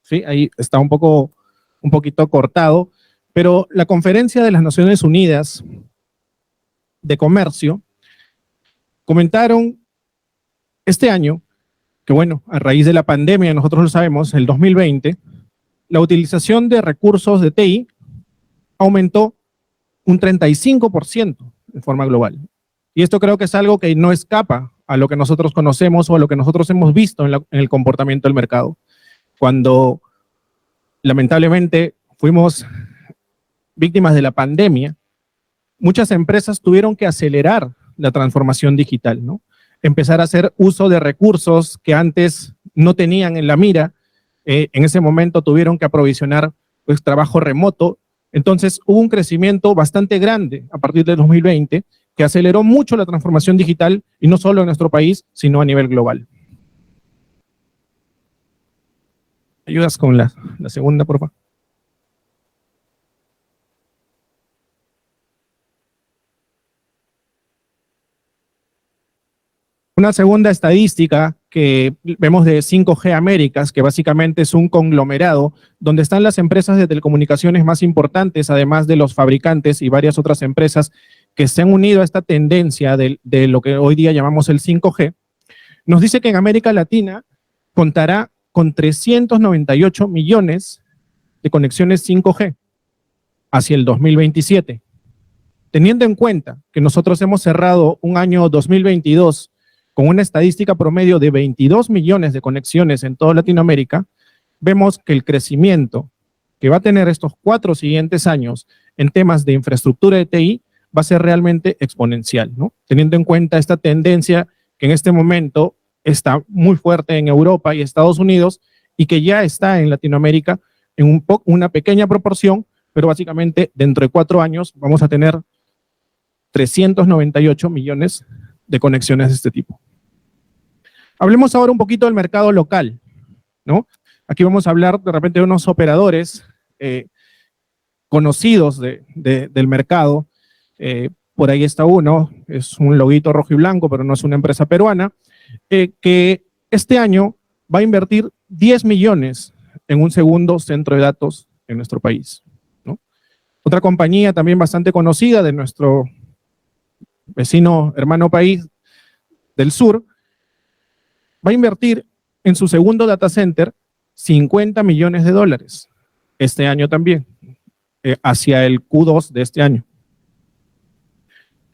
Sí, ahí está un poquito cortado, pero la Conferencia de las Naciones Unidas de Comercio comentaron este año que, bueno, a raíz de la pandemia, nosotros lo sabemos, el 2020, la utilización de recursos de TI aumentó un 35% de forma global. Y esto creo que es algo que no escapa a lo que nosotros conocemos o a lo que nosotros hemos visto en el comportamiento del mercado. Cuando lamentablemente fuimos víctimas de la pandemia, muchas empresas tuvieron que acelerar la transformación digital, ¿no? Empezar a hacer uso de recursos que antes no tenían en la mira. En ese momento tuvieron que aprovisionar pues, trabajo remoto. Entonces hubo un crecimiento bastante grande a partir del 2020 que aceleró mucho la transformación digital y no solo en nuestro país, sino a nivel global. ¿Ayudas con la segunda, por favor? Una segunda estadística que vemos de 5G Américas, que básicamente es un conglomerado donde están las empresas de telecomunicaciones más importantes, además de los fabricantes y varias otras empresas que se han unido a esta tendencia de lo que hoy día llamamos el 5G, nos dice que en América Latina contará con 398 millones de conexiones 5G hacia el 2027. Teniendo en cuenta que nosotros hemos cerrado un año 2022 con una estadística promedio de 22 millones de conexiones en toda Latinoamérica, vemos que el crecimiento que va a tener estos 4 siguientes años en temas de infraestructura de TI va a ser realmente exponencial, ¿no? Teniendo en cuenta esta tendencia que en este momento está muy fuerte en Europa y Estados Unidos y que ya está en Latinoamérica en una pequeña proporción, pero básicamente dentro de 4 años vamos a tener 398 millones de conexiones de este tipo. Hablemos ahora un poquito del mercado local, ¿no? Aquí vamos a hablar de repente de unos operadores conocidos del mercado. Por ahí está uno, es un loguito rojo y blanco, pero no es una empresa peruana, que este año va a invertir 10 millones en un segundo centro de datos en nuestro país, ¿no? Otra compañía también bastante conocida de nuestro vecino hermano país del sur, va a invertir en su segundo data center 50 millones de dólares este año también, hacia el Q2 de este año.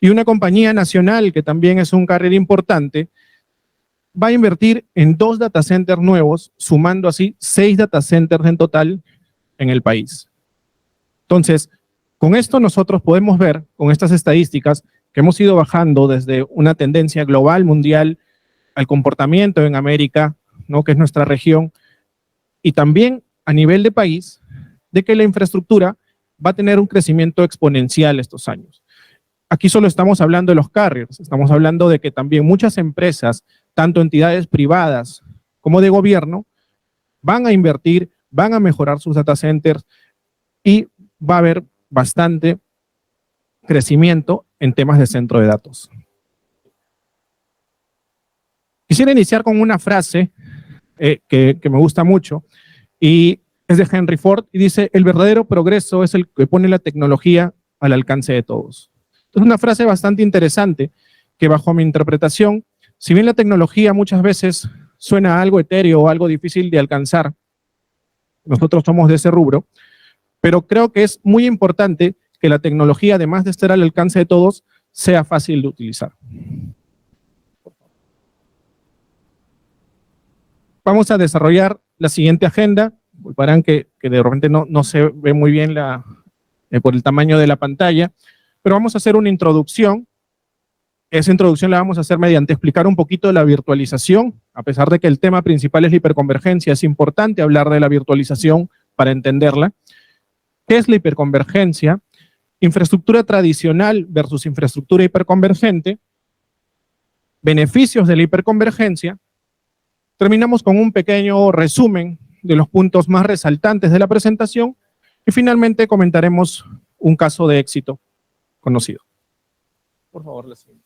Y una compañía nacional que también es un carrier importante, va a invertir en 2 data centers nuevos, sumando así 6 data centers en total en el país. Entonces, con esto nosotros podemos ver, con estas estadísticas, que hemos ido bajando desde una tendencia global, mundial, al comportamiento en América, ¿no? Que es nuestra región, y también a nivel de país, de que la infraestructura va a tener un crecimiento exponencial estos años. Aquí solo estamos hablando de los carriers, estamos hablando de que también muchas empresas, tanto entidades privadas como de gobierno, van a invertir, van a mejorar sus data centers y va a haber bastante crecimiento en temas de centro de datos. Quisiera iniciar con una frase que me gusta mucho y es de Henry Ford y dice: el verdadero progreso es el que pone la tecnología al alcance de todos. Es una frase bastante interesante que bajo mi interpretación, si bien la tecnología muchas veces suena algo etéreo o algo difícil de alcanzar, nosotros somos de ese rubro, pero creo que es muy importante que la tecnología, además de estar al alcance de todos, sea fácil de utilizar. Vamos a desarrollar la siguiente agenda. Verán que de repente no se ve muy bien por el tamaño de la pantalla, pero vamos a hacer una introducción. Esa introducción la vamos a hacer mediante explicar un poquito de la virtualización. A pesar de que el tema principal es la hiperconvergencia, es importante hablar de la virtualización para entenderla. ¿Qué es la hiperconvergencia? Infraestructura tradicional versus infraestructura hiperconvergente. Beneficios de la hiperconvergencia. Terminamos con un pequeño resumen de los puntos más resaltantes de la presentación y finalmente comentaremos un caso de éxito conocido. Por favor, la siguiente.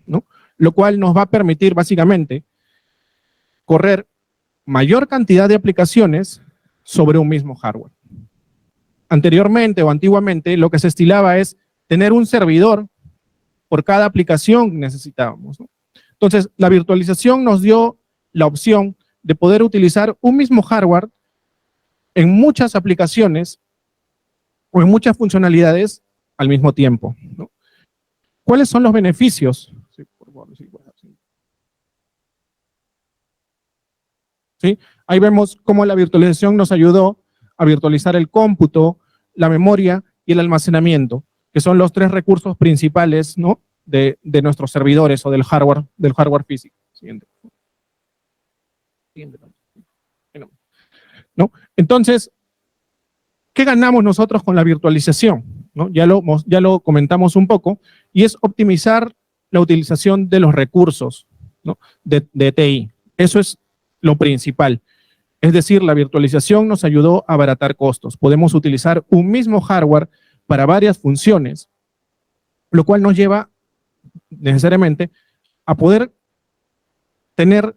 ¿No? Lo cual nos va a permitir básicamente correr mayor cantidad de aplicaciones sobre un mismo hardware. Anteriormente o antiguamente lo que se estilaba es tener un servidor por cada aplicación que necesitábamos, ¿no? Entonces, la virtualización nos dio la opción de poder utilizar un mismo hardware en muchas aplicaciones o en muchas funcionalidades al mismo tiempo, ¿no? ¿Cuáles son los beneficios? Sí, por favor, sí, ¿sí? Ahí vemos cómo la virtualización nos ayudó a virtualizar el cómputo, la memoria y el almacenamiento, que son los tres recursos principales, ¿no?, de nuestros servidores o del hardware físico. Siguiente. ¿No? Entonces, ¿qué ganamos nosotros con la virtualización? ¿No? Ya lo comentamos un poco, y es optimizar la utilización de los recursos, ¿no?, de TI. Eso es lo principal. Es decir, la virtualización nos ayudó a abaratar costos. Podemos utilizar un mismo hardware para varias funciones, lo cual nos lleva necesariamente a poder tener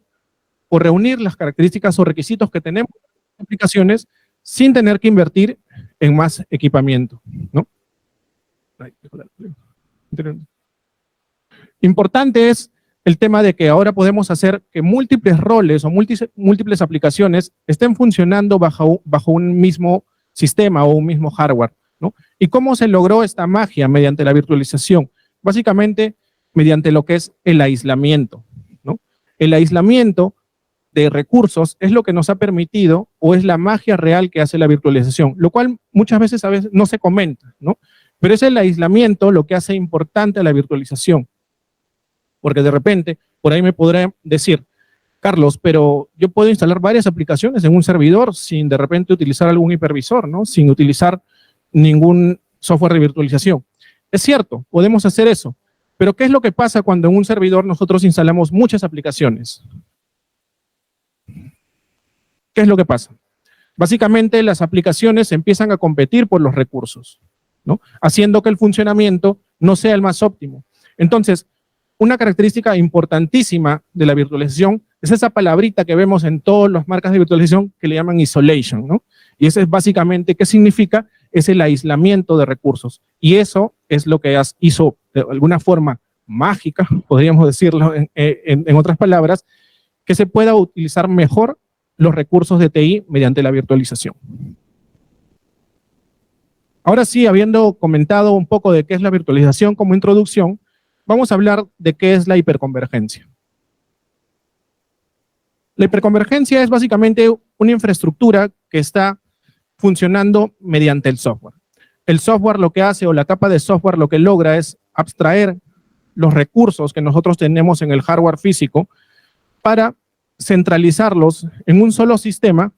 o reunir las características o requisitos que tenemos en aplicaciones sin tener que invertir en más equipamiento, ¿no? Importante es el tema de que ahora podemos hacer que múltiples roles o múltiples aplicaciones estén funcionando bajo un mismo sistema o un mismo hardware, ¿no? ¿Y cómo se logró esta magia mediante la virtualización? Básicamente mediante lo que es el aislamiento, ¿no? El aislamiento de recursos es lo que nos ha permitido, o es la magia real que hace la virtualización, lo cual muchas veces no se comenta, ¿no? Pero es el aislamiento lo que hace importante a la virtualización. Porque de repente, por ahí me podrá decir, Carlos, pero yo puedo instalar varias aplicaciones en un servidor sin de repente utilizar algún hipervisor, ¿no?, sin utilizar ningún software de virtualización. Es cierto, podemos hacer eso, pero ¿qué es lo que pasa cuando en un servidor nosotros instalamos muchas aplicaciones? ¿Qué es lo que pasa? Básicamente las aplicaciones empiezan a competir por los recursos, ¿no?, haciendo que el funcionamiento no sea el más óptimo. Entonces, una característica importantísima de la virtualización es esa palabrita que vemos en todas las marcas de virtualización que le llaman isolation, ¿no? Y eso es básicamente, ¿qué significa? Es el aislamiento de recursos. Y eso es lo que hizo de alguna forma mágica, podríamos decirlo en otras palabras, que se pueda utilizar mejor los recursos de TI mediante la virtualización. Ahora sí, habiendo comentado un poco de qué es la virtualización como introducción, vamos a hablar de qué es la hiperconvergencia. La hiperconvergencia es básicamente una infraestructura que está funcionando mediante el software. El software lo que hace, o la capa de software lo que logra, es abstraer los recursos que nosotros tenemos en el hardware físico para centralizarlos en un solo sistema,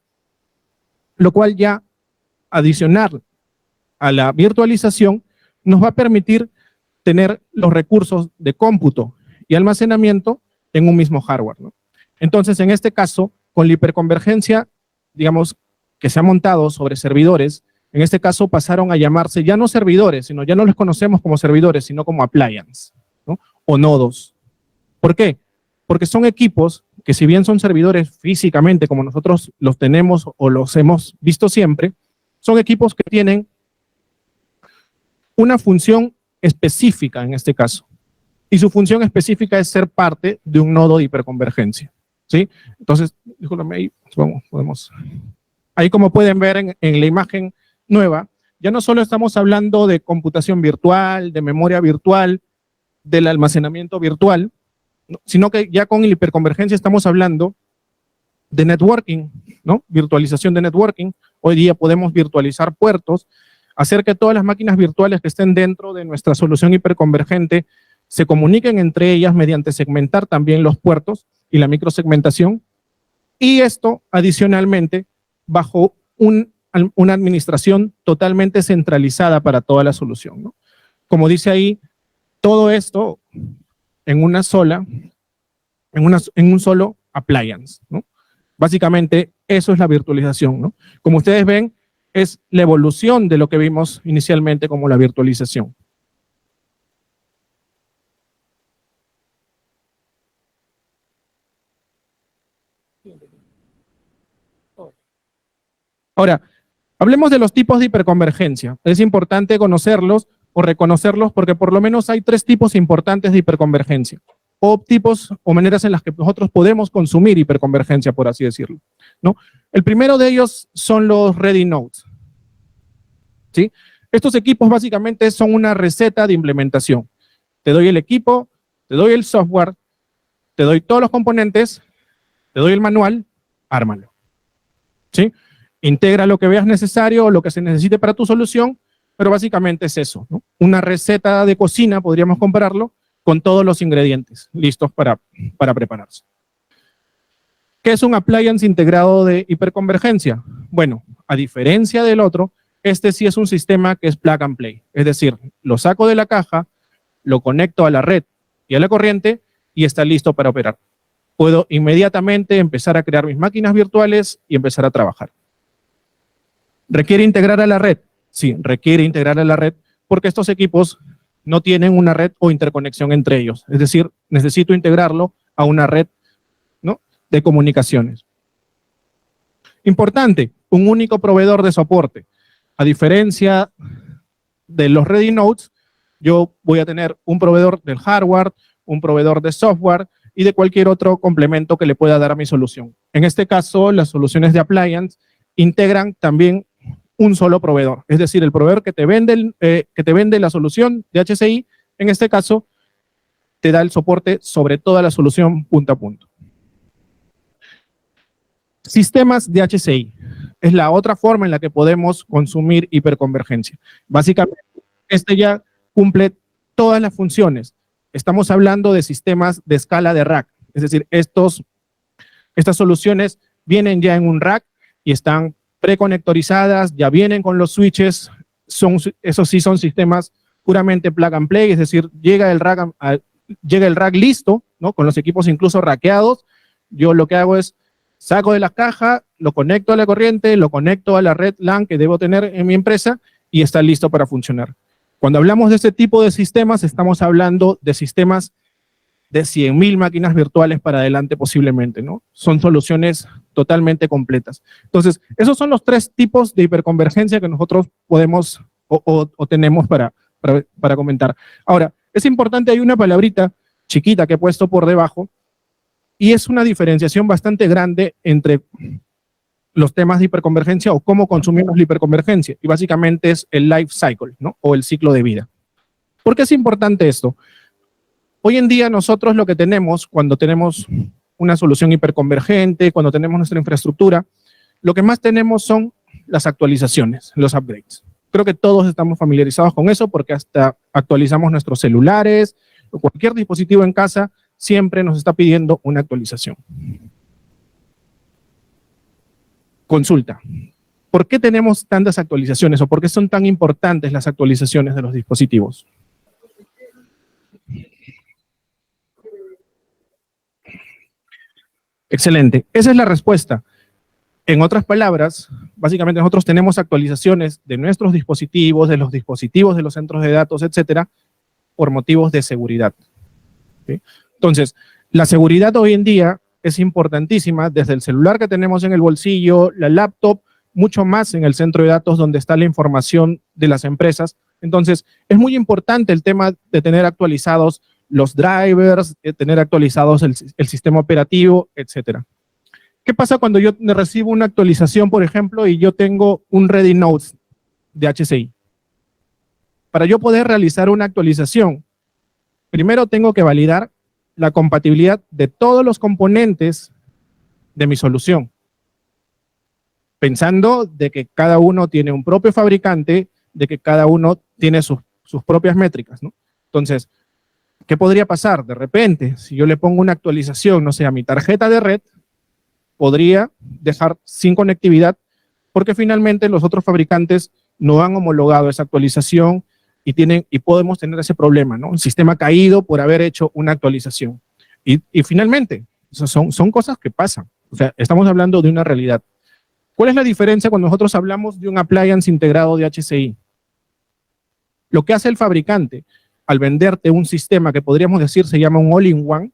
lo cual ya adicionar a la virtualización nos va a permitir tener los recursos de cómputo y almacenamiento en un mismo hardware, ¿no? Entonces, en este caso, con la hiperconvergencia, digamos, que se ha montado sobre servidores, en este caso pasaron a llamarse ya no servidores, sino ya no los conocemos como servidores, sino como appliance, ¿no?, o nodos. ¿Por qué? Porque son equipos que, si bien son servidores físicamente como nosotros los tenemos o los hemos visto siempre, son equipos que tienen una función específica en este caso. Y su función específica es ser parte de un nodo de hiperconvergencia, ¿sí? Entonces, discúlpame ahí, podemos. Ahí, como pueden ver en la imagen nueva, ya no solo estamos hablando de computación virtual, de memoria virtual, del almacenamiento virtual, sino que ya con la hiperconvergencia estamos hablando de networking, ¿no? Virtualización de networking. Hoy día podemos virtualizar puertos, hacer que todas las máquinas virtuales que estén dentro de nuestra solución hiperconvergente se comuniquen entre ellas mediante segmentar también los puertos y la microsegmentación, y esto adicionalmente bajo una administración totalmente centralizada para toda la solución, ¿no? Como dice ahí, todo esto en un solo appliance, ¿no? Básicamente, eso es la virtualización, ¿no? Como ustedes ven, es la evolución de lo que vimos inicialmente como la virtualización. Ahora, hablemos de los tipos de hiperconvergencia. Es importante conocerlos o reconocerlos porque por lo menos hay 3 tipos importantes de hiperconvergencia, o tipos o maneras en las que nosotros podemos consumir hiperconvergencia, por así decirlo, ¿no? El primero de ellos son los ready nodes, ¿sí? Estos equipos básicamente son una receta de implementación. Te doy el equipo, te doy el software, te doy todos los componentes, te doy el manual, ármalo, ¿sí? Integra lo que veas necesario o lo que se necesite para tu solución, pero básicamente es eso, ¿no? Una receta de cocina, podríamos compararlo, con todos los ingredientes listos para prepararse. ¿Qué es un appliance integrado de hiperconvergencia? Bueno, a diferencia del otro, este sí es un sistema que es plug and play. Es decir, lo saco de la caja, lo conecto a la red y a la corriente y está listo para operar. Puedo inmediatamente empezar a crear mis máquinas virtuales y empezar a trabajar. ¿Requiere integrar a la red? Sí, requiere integrar a la red porque estos equipos no tienen una red o interconexión entre ellos. Es decir, necesito integrarlo a una red, ¿no?, de comunicaciones. Importante, un único proveedor de soporte. A diferencia de los ready nodes, yo voy a tener un proveedor del hardware, un proveedor de software y de cualquier otro complemento que le pueda dar a mi solución. En este caso, las soluciones de appliance integran también un solo proveedor. Es decir, el proveedor que te vende la solución de HCI, en este caso, te da el soporte sobre toda la solución punto a punto. Sistemas de HCI. Es la otra forma en la que podemos consumir hiperconvergencia. Básicamente, este ya cumple todas las funciones. Estamos hablando de sistemas de escala de rack. Es decir, estas soluciones vienen ya en un rack y están preconectorizadas, ya vienen con los switches. Esos sí son sistemas puramente plug and play, es decir, llega el rack listo, ¿no?, con los equipos incluso rackeados. Yo lo que hago es saco de la caja, lo conecto a la corriente, lo conecto a la red LAN que debo tener en mi empresa y está listo para funcionar. Cuando hablamos de este tipo de sistemas, estamos hablando de sistemas de 100.000 máquinas virtuales para adelante posiblemente, ¿no? Son soluciones totalmente completas. Entonces, esos son los 3 tipos de hiperconvergencia que nosotros podemos o tenemos para comentar. Ahora, es importante, hay una palabrita chiquita que he puesto por debajo, y es una diferenciación bastante grande entre los temas de hiperconvergencia o cómo consumimos la hiperconvergencia. Y básicamente es el life cycle, ¿no?, o el ciclo de vida. ¿Por qué es importante esto? Hoy en día nosotros lo que tenemos, cuando tenemos una solución hiperconvergente, cuando tenemos nuestra infraestructura, lo que más tenemos son las actualizaciones, los upgrades. Creo que todos estamos familiarizados con eso porque hasta actualizamos nuestros celulares o cualquier dispositivo en casa siempre nos está pidiendo una actualización. Consulta. ¿Por qué tenemos tantas actualizaciones o por qué son tan importantes las actualizaciones de los dispositivos? Excelente. Esa es la respuesta. En otras palabras, básicamente nosotros tenemos actualizaciones de nuestros dispositivos, de los centros de datos, etcétera, por motivos de seguridad. ¿Sí? Entonces, la seguridad hoy en día es importantísima, desde el celular que tenemos en el bolsillo, la laptop, mucho más en el centro de datos donde está la información de las empresas. Entonces, es muy importante el tema de tener actualizados los drivers, tener actualizados el sistema operativo, etcétera. ¿Qué pasa cuando yo recibo una actualización, por ejemplo, y yo tengo un ready nodes de HCI? Para yo poder realizar una actualización, primero tengo que validar la compatibilidad de todos los componentes de mi solución, pensando de que cada uno tiene un propio fabricante, de que cada uno tiene sus propias métricas, ¿no? Entonces, ¿qué podría pasar? De repente, si yo le pongo una actualización, no sé, a mi tarjeta de red, podría dejar sin conectividad porque finalmente los otros fabricantes no han homologado esa actualización y podemos tener ese problema, ¿no? Un sistema caído por haber hecho una actualización. Y finalmente, son cosas que pasan. O sea, estamos hablando de una realidad. ¿Cuál es la diferencia cuando nosotros hablamos de un appliance integrado de HCI? Lo que hace el fabricante al venderte un sistema que podríamos decir se llama un all-in-one,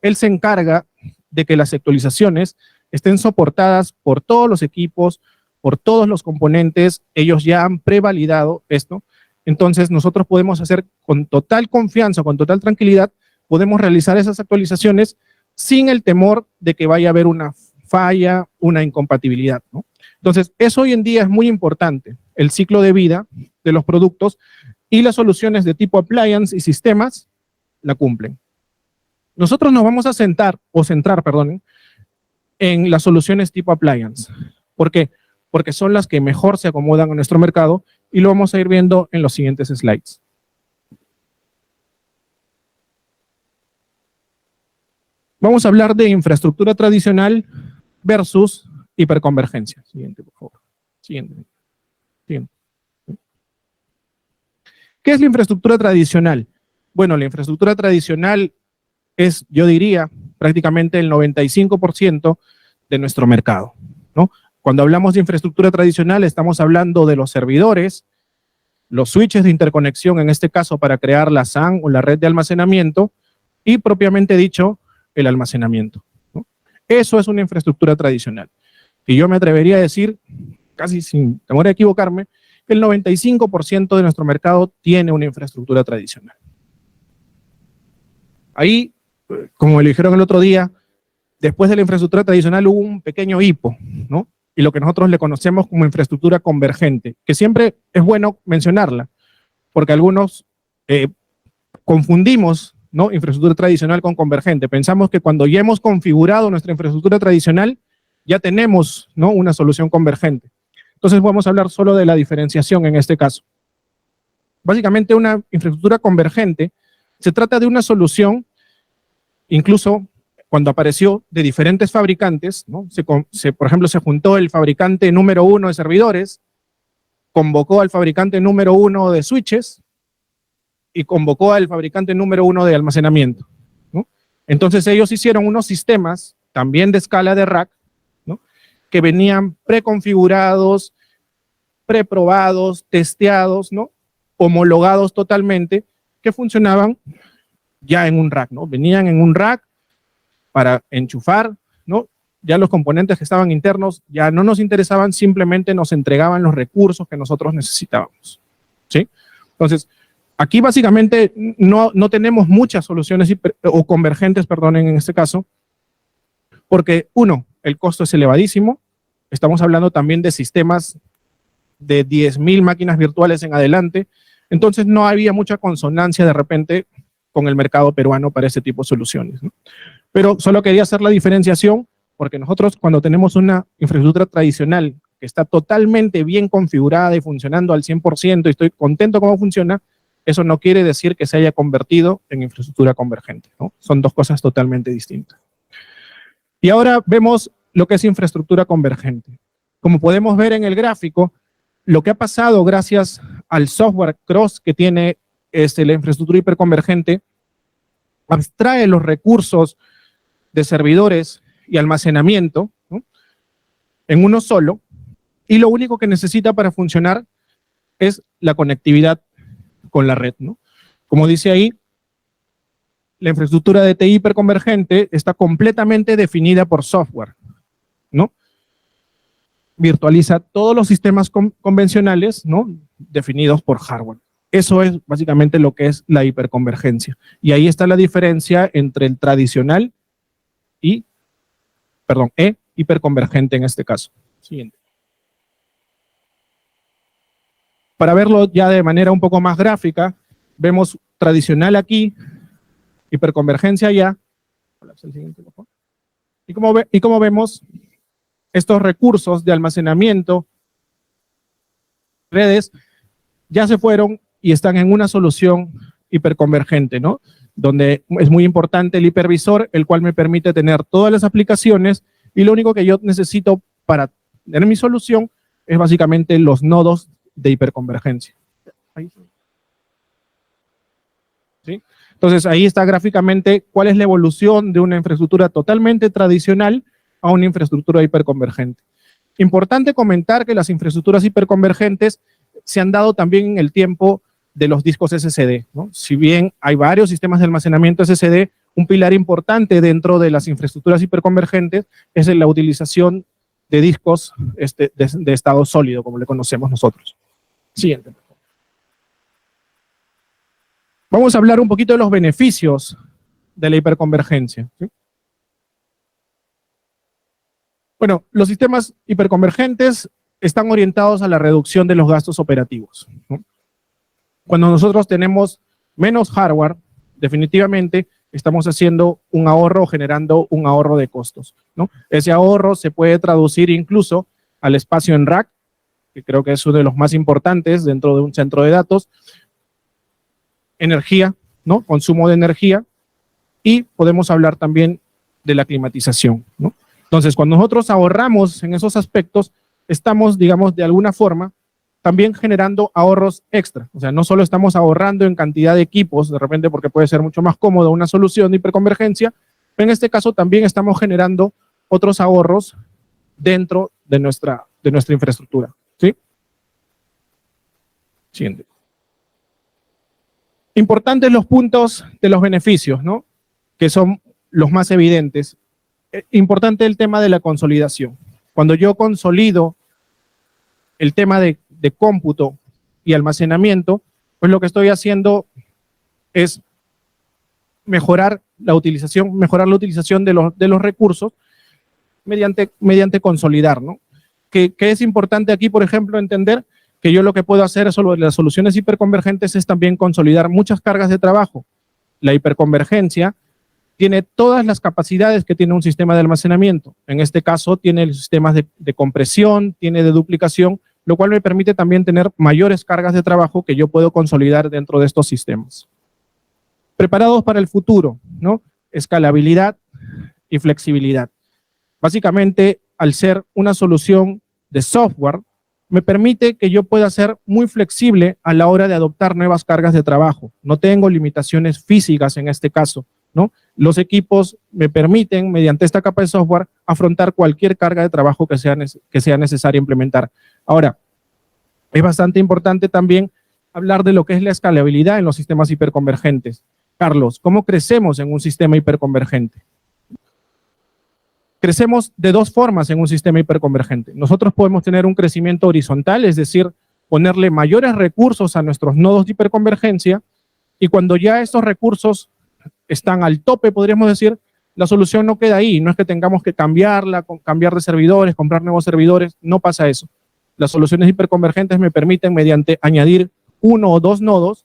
él se encarga de que las actualizaciones estén soportadas por todos los equipos, por todos los componentes, ellos ya han prevalidado esto, entonces nosotros podemos hacer con total confianza, con total tranquilidad, podemos realizar esas actualizaciones sin el temor de que vaya a haber una falla, una incompatibilidad, ¿no? Entonces, eso hoy en día es muy importante, el ciclo de vida de los productos y las soluciones de tipo appliance y sistemas la cumplen. Nosotros nos vamos a centrar, en las soluciones tipo appliance. ¿Por qué? Porque son las que mejor se acomodan a nuestro mercado y lo vamos a ir viendo en los siguientes slides. Vamos a hablar de infraestructura tradicional versus hiperconvergencia. Siguiente, por favor. Siguiente. ¿Qué es la infraestructura tradicional? Bueno, la infraestructura tradicional es, yo diría, prácticamente el 95% de nuestro mercado, ¿no? Cuando hablamos de infraestructura tradicional, estamos hablando de los servidores, los switches de interconexión, en este caso para crear la SAN o la red de almacenamiento, y propiamente dicho, el almacenamiento, ¿no? Eso es una infraestructura tradicional. Y yo me atrevería a decir, casi sin temor a equivocarme, que el 95% de nuestro mercado tiene una infraestructura tradicional. Ahí, como le dijeron el otro día, después de la infraestructura tradicional hubo un pequeño hipo, ¿no? Y lo que nosotros le conocemos como infraestructura convergente, que siempre es bueno mencionarla, porque algunos confundimos, ¿no?, infraestructura tradicional con convergente. Pensamos que cuando ya hemos configurado nuestra infraestructura tradicional, ya tenemos, ¿no?, una solución convergente. Entonces vamos a hablar solo de la diferenciación en este caso. Básicamente una infraestructura convergente se trata de una solución, incluso cuando apareció, de diferentes fabricantes, ¿no? Por ejemplo, se juntó el fabricante número 1 de servidores, convocó al fabricante número 1 de switches y convocó al fabricante número 1 de almacenamiento, ¿no? Entonces ellos hicieron unos sistemas, también de escala de rack, ¿no?, que venían preconfigurados, preprobados, testeados, ¿no?, homologados totalmente, que funcionaban ya en un rack, ¿no? Venían en un rack para enchufar, ¿no? Ya los componentes que estaban internos ya no nos interesaban, simplemente nos entregaban los recursos que nosotros necesitábamos, ¿sí? Entonces, aquí básicamente no tenemos muchas soluciones o convergentes, perdonen, en este caso, porque uno, el costo es elevadísimo, estamos hablando también de sistemas de 10.000 máquinas virtuales en adelante, entonces no había mucha consonancia de repente con el mercado peruano para ese tipo de soluciones, ¿no? Pero solo quería hacer la diferenciación porque nosotros cuando tenemos una infraestructura tradicional que está totalmente bien configurada y funcionando al 100% y estoy contento cómo funciona, eso no quiere decir que se haya convertido en infraestructura convergente, ¿no? Son dos cosas totalmente distintas. Y ahora vemos lo que es infraestructura convergente. Como podemos ver en el gráfico, lo que ha pasado gracias al software cross que tiene la infraestructura hiperconvergente, abstrae los recursos de servidores y almacenamiento, ¿no?, en uno solo, y lo único que necesita para funcionar es la conectividad con la red, ¿no? Como dice ahí, la infraestructura de TI hiperconvergente está completamente definida por software, ¿no? Virtualiza todos los sistemas convencionales, ¿no?, definidos por hardware. Eso es básicamente lo que es la hiperconvergencia. Y ahí está la diferencia entre el tradicional y, hiperconvergente en este caso. Siguiente. Para verlo ya de manera un poco más gráfica, vemos tradicional aquí, hiperconvergencia allá. Y como vemos, estos recursos de almacenamiento, redes, ya se fueron y están en una solución hiperconvergente, ¿no? Donde es muy importante el hipervisor, el cual me permite tener todas las aplicaciones y lo único que yo necesito para tener mi solución es básicamente los nodos de hiperconvergencia. ¿Sí? Entonces, ahí está gráficamente cuál es la evolución de una infraestructura totalmente tradicional a una infraestructura hiperconvergente. Importante comentar que las infraestructuras hiperconvergentes se han dado también en el tiempo de los discos SSD, ¿no? Si bien hay varios sistemas de almacenamiento SSD, un pilar importante dentro de las infraestructuras hiperconvergentes es la utilización de discos de estado sólido, como le conocemos nosotros. Siguiente. Vamos a hablar un poquito de los beneficios de la hiperconvergencia, ¿sí? Bueno, los sistemas hiperconvergentes están orientados a la reducción de los gastos operativos, ¿no? Cuando nosotros tenemos menos hardware, definitivamente estamos haciendo un ahorro, generando un ahorro de costos, ¿no? Ese ahorro se puede traducir incluso al espacio en rack, que creo que es uno de los más importantes dentro de un centro de datos, energía, ¿no? Consumo de energía, y podemos hablar también de la climatización, ¿no? Entonces, cuando nosotros ahorramos en esos aspectos, estamos, digamos, de alguna forma, también generando ahorros extra. O sea, no solo estamos ahorrando en cantidad de equipos, de repente porque puede ser mucho más cómodo una solución de hiperconvergencia, pero en este caso también estamos generando otros ahorros dentro de nuestra infraestructura, ¿sí? Siguiente. Importantes los puntos de los beneficios, ¿no? Que son los más evidentes. Importante el tema de la consolidación. Cuando yo consolido el tema de cómputo y almacenamiento, pues lo que estoy haciendo es mejorar la utilización de los recursos mediante consolidar, ¿no? Que es importante aquí, por ejemplo, entender que yo lo que puedo hacer sobre las soluciones hiperconvergentes es también consolidar muchas cargas de trabajo. La hiperconvergencia tiene todas las capacidades que tiene un sistema de almacenamiento. En este caso, tiene los sistemas de compresión, tiene de duplicación, lo cual me permite también tener mayores cargas de trabajo que yo puedo consolidar dentro de estos sistemas. Preparados para el futuro, ¿no? Escalabilidad y flexibilidad. Básicamente, al ser una solución de software, me permite que yo pueda ser muy flexible a la hora de adoptar nuevas cargas de trabajo. No tengo limitaciones físicas en este caso, ¿no? Los equipos me permiten, mediante esta capa de software, afrontar cualquier carga de trabajo que sea necesaria implementar. Ahora, es bastante importante también hablar de lo que es la escalabilidad en los sistemas hiperconvergentes. Carlos, ¿cómo crecemos en un sistema hiperconvergente? Crecemos de dos formas en un sistema hiperconvergente. Nosotros podemos tener un crecimiento horizontal, es decir, ponerle mayores recursos a nuestros nodos de hiperconvergencia, y cuando ya estos recursos están al tope, podríamos decir, la solución no queda ahí. No es que tengamos que cambiarla, cambiar de servidores, comprar nuevos servidores, no pasa eso. Las soluciones hiperconvergentes me permiten, mediante añadir uno o dos nodos,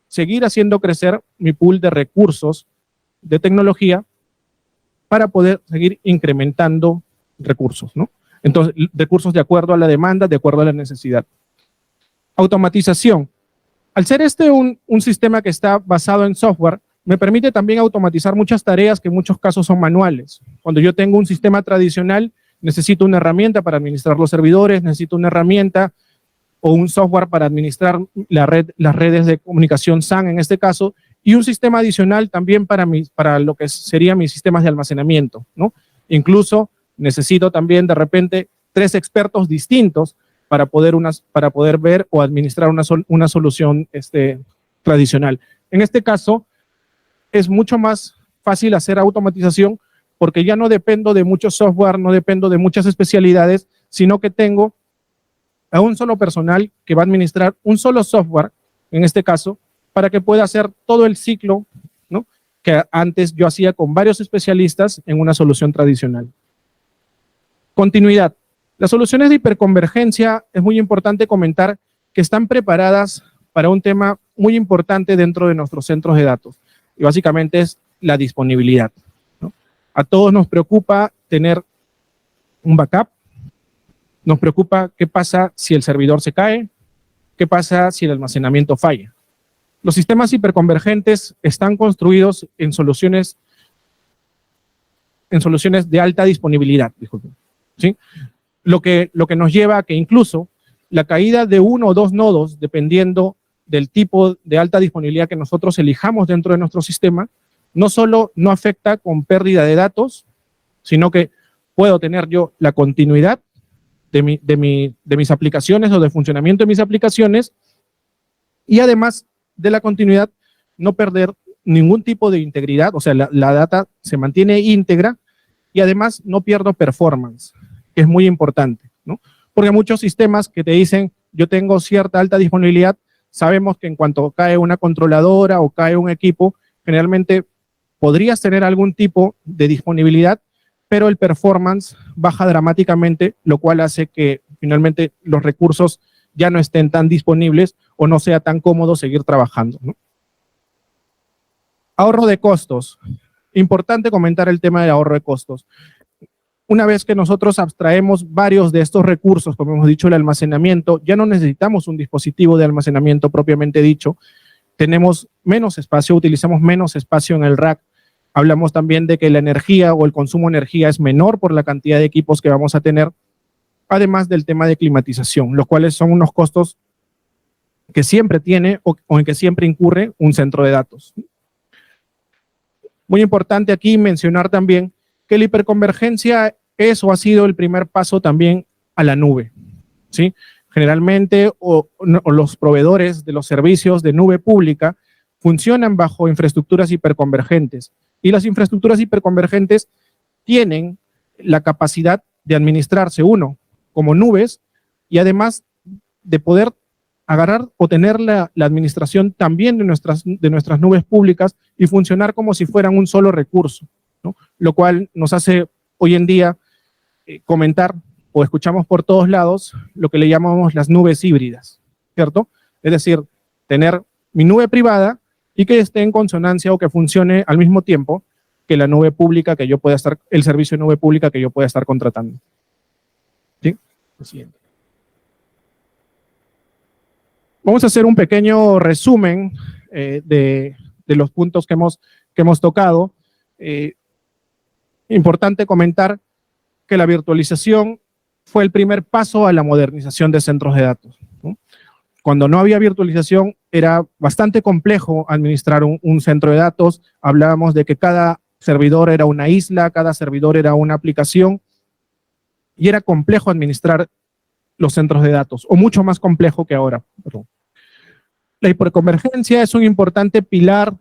seguir haciendo crecer mi pool de recursos de tecnología para poder seguir incrementando recursos, ¿no? Entonces, recursos de acuerdo a la demanda, de acuerdo a la necesidad. Automatización. Al ser un sistema que está basado en software, me permite también automatizar muchas tareas que en muchos casos son manuales. Cuando yo tengo un sistema tradicional, necesito una herramienta para administrar los servidores, necesito una herramienta o un software para administrar las redes de comunicación SAN en este caso, y un sistema adicional también para lo que serían mis sistemas de almacenamiento, ¿no? Incluso necesito también de repente 3 expertos distintos para poder ver o administrar una solución tradicional. En este caso, es mucho más fácil hacer automatización porque ya no dependo de mucho software, no dependo de muchas especialidades, sino que tengo a un solo personal que va a administrar un solo software, en este caso, para que pueda hacer todo el ciclo, ¿no?, que antes yo hacía con varios especialistas en una solución tradicional. Continuidad. Las soluciones de hiperconvergencia es muy importante comentar que están preparadas para un tema muy importante dentro de nuestros centros de datos, y básicamente es la disponibilidad, ¿no? A todos nos preocupa tener un backup, nos preocupa qué pasa si el servidor se cae, ¿qué pasa si el almacenamiento falla? Los sistemas hiperconvergentes están construidos en soluciones de alta disponibilidad, disculpen, ¿sí? Lo que nos lleva a que incluso la caída de uno o dos nodos, dependiendo del tipo de alta disponibilidad que nosotros elijamos dentro de nuestro sistema, no solo no afecta con pérdida de datos, sino que puedo tener yo la continuidad de mis aplicaciones o de funcionamiento de mis aplicaciones, y además de la continuidad, no perder ningún tipo de integridad, o sea, la data se mantiene íntegra, y además no pierdo performance, que es muy importante, ¿no? Porque muchos sistemas que te dicen, yo tengo cierta alta disponibilidad, sabemos que en cuanto cae una controladora o cae un equipo, generalmente podrías tener algún tipo de disponibilidad, pero el performance baja dramáticamente, lo cual hace que finalmente los recursos ya no estén tan disponibles o no sea tan cómodo seguir trabajando, ¿no? Ahorro de costos. Importante comentar el tema del ahorro de costos. Una vez que nosotros abstraemos varios de estos recursos, como hemos dicho, el almacenamiento, ya no necesitamos un dispositivo de almacenamiento propiamente dicho. Tenemos menos espacio, utilizamos menos espacio en el rack. Hablamos también de que la energía o el consumo de energía es menor por la cantidad de equipos que vamos a tener, además del tema de climatización, los cuales son unos costos que siempre tiene o en que siempre incurre un centro de datos. Muy importante aquí mencionar también que la hiperconvergencia es o ha sido el primer paso también a la nube, ¿sí? Generalmente los proveedores de los servicios de nube pública funcionan bajo infraestructuras hiperconvergentes, y las infraestructuras hiperconvergentes tienen la capacidad de administrarse, uno, como nubes, y además de poder agarrar o tener la administración también de nuestras nubes públicas y funcionar como si fueran un solo recurso, ¿no? Lo cual nos hace hoy en día comentar o escuchamos por todos lados lo que le llamamos las nubes híbridas, ¿cierto? Es decir, tener mi nube privada y que esté en consonancia o que funcione al mismo tiempo que la nube pública que yo pueda estar, el servicio de nube pública que yo pueda estar contratando. ¿Sí? Lo siguiente. Vamos a hacer un pequeño resumen de los puntos que hemos tocado. Importante comentar que la virtualización fue el primer paso a la modernización de centros de datos, ¿no? Cuando no había virtualización era bastante complejo administrar un centro de datos. Hablábamos de que cada servidor era una isla, cada servidor era una aplicación, y era complejo administrar los centros de datos, o mucho más complejo que ahora. Perdón. La hiperconvergencia es un importante pilar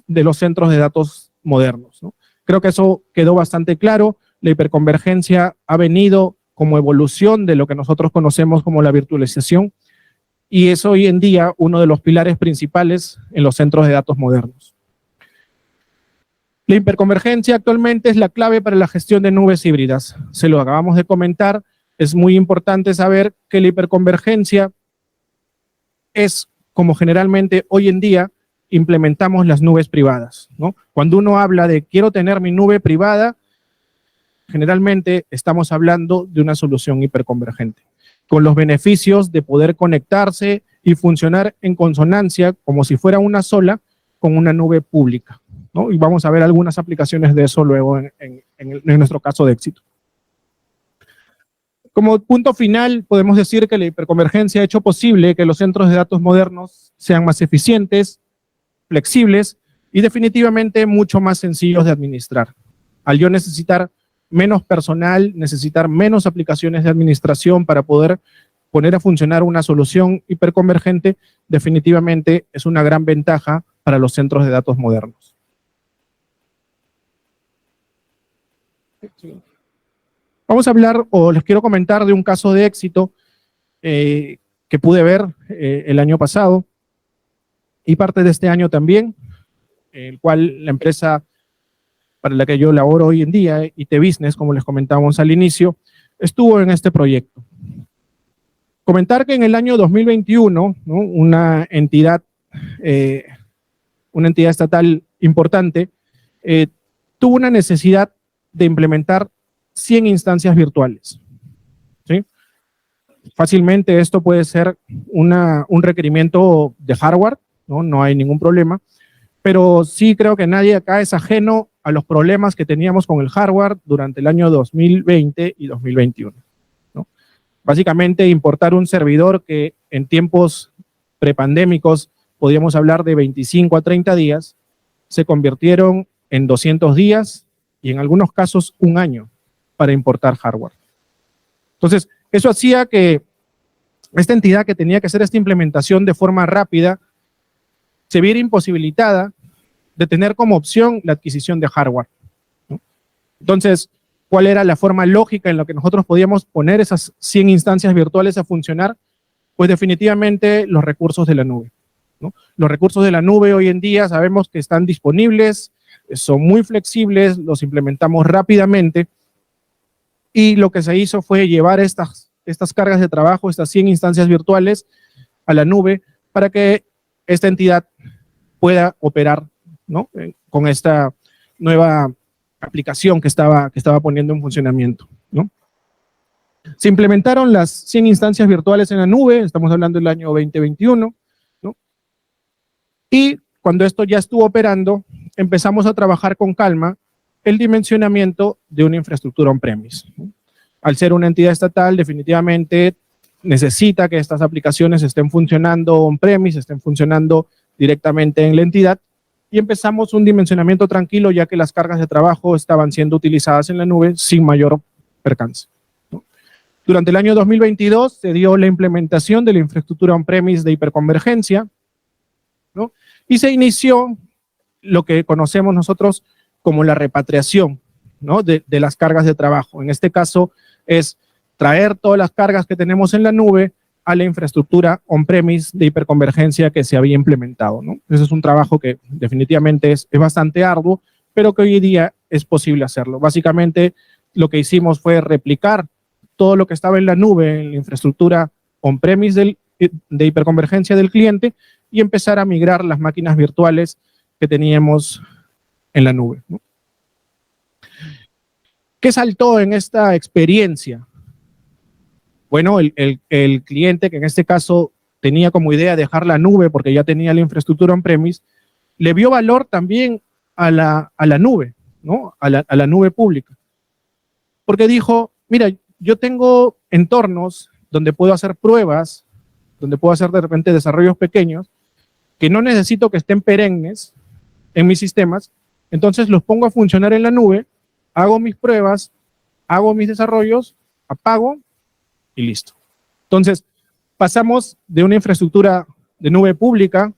de los centros de datos modernos, ¿no? Creo que eso quedó bastante claro. La hiperconvergencia ha venido como evolución de lo que nosotros conocemos como la virtualización, y es hoy en día uno de los pilares principales en los centros de datos modernos. La hiperconvergencia actualmente es la clave para la gestión de nubes híbridas. Se lo acabamos de comentar. Es muy importante saber que la hiperconvergencia es como generalmente hoy en día implementamos las nubes privadas, ¿no? Cuando uno habla de quiero tener mi nube privada, generalmente estamos hablando de una solución hiperconvergente, con los beneficios de poder conectarse y funcionar en consonancia como si fuera una sola con una nube pública, ¿no? Y vamos a ver algunas aplicaciones de eso luego en nuestro caso de éxito. Como punto final, podemos decir que la hiperconvergencia ha hecho posible que los centros de datos modernos sean más eficientes, flexibles y definitivamente mucho más sencillos de administrar. Al yo necesitar menos personal, necesitar menos aplicaciones de administración para poder poner a funcionar una solución hiperconvergente, definitivamente es una gran ventaja para los centros de datos modernos. Vamos a hablar, o les quiero comentar de un caso de éxito que pude ver el año pasado y parte de este año también, el cual la empresa para la que yo laboro hoy en día, IT Business, como les comentábamos al inicio, estuvo en este proyecto. Comentar que en el año 2021, ¿no? una entidad estatal importante tuvo una necesidad de implementar 100 instancias virtuales, ¿sí? fácilmente esto puede ser un requerimiento de hardware, ¿no? No hay ningún problema, pero sí creo que nadie acá es ajeno a los problemas que teníamos con el hardware durante el año 2020 y 2021, ¿no? Básicamente, importar un servidor que en tiempos prepandémicos podíamos hablar de 25 a 30 días, se convirtieron en 200 días y en algunos casos un año para importar hardware. Entonces, eso hacía que esta entidad que tenía que hacer esta implementación de forma rápida se viera imposibilitada de tener como opción la adquisición de hardware, ¿no? Entonces, ¿cuál era la forma lógica en la que nosotros podíamos poner esas 100 instancias virtuales a funcionar? Pues definitivamente los recursos de la nube, ¿no? Los recursos de la nube hoy en día sabemos que están disponibles, son muy flexibles, los implementamos rápidamente y lo que se hizo fue llevar estas cargas de trabajo, estas 100 instancias virtuales a la nube para que esta entidad pueda operar, ¿no? Con esta nueva aplicación que estaba poniendo en funcionamiento, ¿no? Se implementaron las 100 instancias virtuales en la nube, estamos hablando del año 2021, ¿no? Y cuando esto ya estuvo operando, empezamos a trabajar con calma el dimensionamiento de una infraestructura on-premise, ¿no? Al ser una entidad estatal, definitivamente necesita que estas aplicaciones estén funcionando on-premise, estén funcionando directamente en la entidad, y empezamos un dimensionamiento tranquilo, ya que las cargas de trabajo estaban siendo utilizadas en la nube sin mayor percance, ¿no? Durante el año 2022 se dio la implementación de la infraestructura on-premise de hiperconvergencia, ¿no? Y se inició lo que conocemos nosotros como la repatriación, ¿no? de las cargas de trabajo. En este caso es traer todas las cargas que tenemos en la nube a la infraestructura on-premise de hiperconvergencia que se había implementado, ¿no? Ese es un trabajo que definitivamente es bastante arduo, pero que hoy en día es posible hacerlo. Básicamente lo que hicimos fue replicar todo lo que estaba en la nube, en la infraestructura on-premise de hiperconvergencia del cliente, y empezar a migrar las máquinas virtuales que teníamos en la nube, ¿no? ¿Qué saltó en esta experiencia? Bueno, el cliente, que en este caso tenía como idea dejar la nube porque ya tenía la infraestructura on-premise, le vio valor también a la nube, ¿no? A la nube pública. Porque dijo, mira, yo tengo entornos donde puedo hacer pruebas, donde puedo hacer de repente desarrollos pequeños, que no necesito que estén perennes en mis sistemas, entonces los pongo a funcionar en la nube, hago mis pruebas, hago mis desarrollos, apago y listo. Entonces, pasamos de una infraestructura de nube pública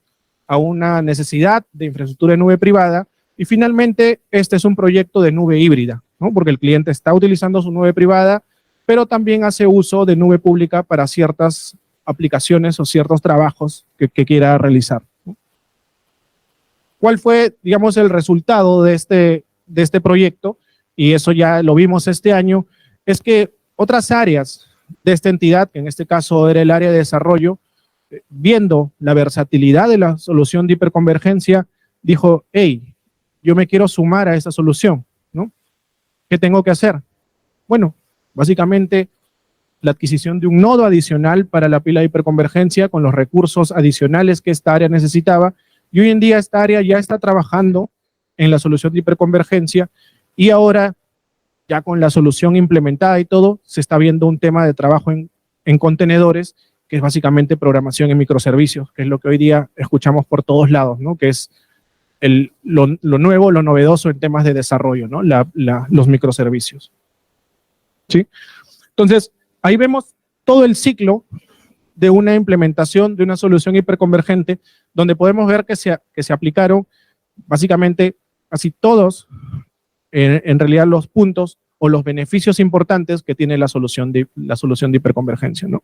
a una necesidad de infraestructura de nube privada, y finalmente este es un proyecto de nube híbrida, ¿no? Porque el cliente está utilizando su nube privada, pero también hace uso de nube pública para ciertas aplicaciones o ciertos trabajos que quiera realizar, ¿no? ¿Cuál fue, digamos, el resultado de este proyecto? Y eso ya lo vimos este año, es que otras áreas de esta entidad, que en este caso era el área de desarrollo, viendo la versatilidad de la solución de hiperconvergencia, dijo, hey, yo me quiero sumar a esta solución, ¿no? ¿Qué tengo que hacer? Bueno, básicamente la adquisición de un nodo adicional para la pila de hiperconvergencia con los recursos adicionales que esta área necesitaba, y hoy en día esta área ya está trabajando en la solución de hiperconvergencia, y ahora ya con la solución implementada y todo, se está viendo un tema de trabajo en contenedores, que es básicamente programación en microservicios, que es lo que hoy día escuchamos por todos lados, ¿no? Que es lo nuevo, lo novedoso en temas de desarrollo, ¿no? Los microservicios, ¿sí? Entonces, ahí vemos todo el ciclo de una implementación de una solución hiperconvergente, donde podemos ver que se aplicaron básicamente casi todos, en realidad, los puntos o los beneficios importantes que tiene la solución de hiperconvergencia, ¿no?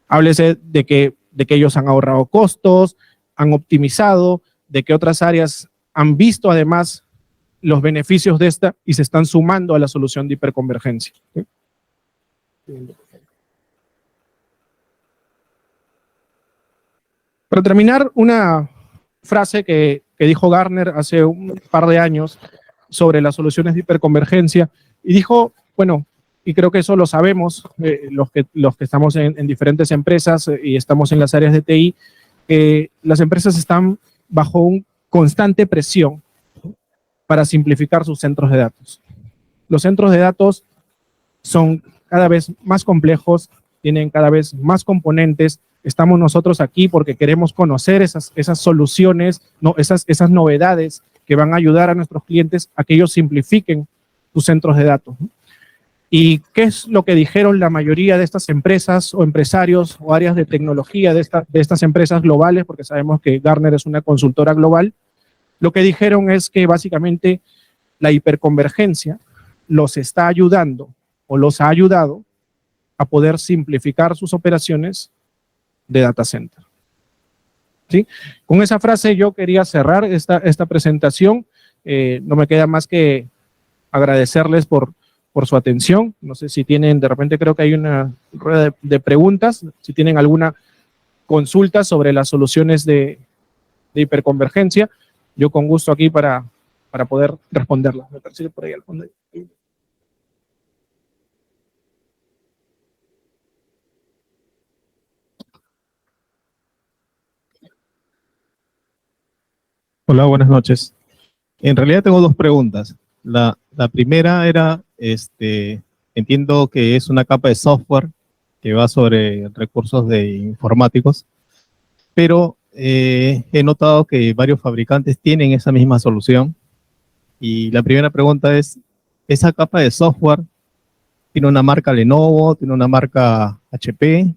Háblese de que ellos han ahorrado costos, han optimizado, de que otras áreas han visto además los beneficios de esta y se están sumando a la solución de hiperconvergencia, ¿sí? Para terminar, una frase que dijo Gartner hace un par de años sobre las soluciones de hiperconvergencia, y dijo, bueno, y creo que eso lo sabemos, los que estamos en diferentes empresas y estamos en las áreas de TI, las empresas están bajo una constante presión para simplificar sus centros de datos. Los centros de datos son cada vez más complejos, tienen cada vez más componentes. Estamos nosotros aquí porque queremos conocer esas soluciones, esas novedades que van a ayudar a nuestros clientes a que ellos simplifiquen sus centros de datos. ¿Y qué es lo que dijeron la mayoría de estas empresas o empresarios o áreas de tecnología de estas empresas globales? Porque sabemos que Gartner es una consultora global. Lo que dijeron es que básicamente la hiperconvergencia los está ayudando o los ha ayudado a poder simplificar sus operaciones de data center. ¿Sí? Con esa frase yo quería cerrar esta presentación. No me queda más que agradecerles por su atención. No sé si tienen, de repente creo que hay una rueda de preguntas, si tienen alguna consulta sobre las soluciones de hiperconvergencia, yo con gusto aquí para poder responderlas. Me parece que por ahí al fondo. Hola, buenas noches. En realidad tengo dos preguntas. La primera era, entiendo que es una capa de software que va sobre recursos informáticos, pero he notado que varios fabricantes tienen esa misma solución. Y la primera pregunta es, ¿esa capa de software tiene una marca Lenovo, tiene una marca HP,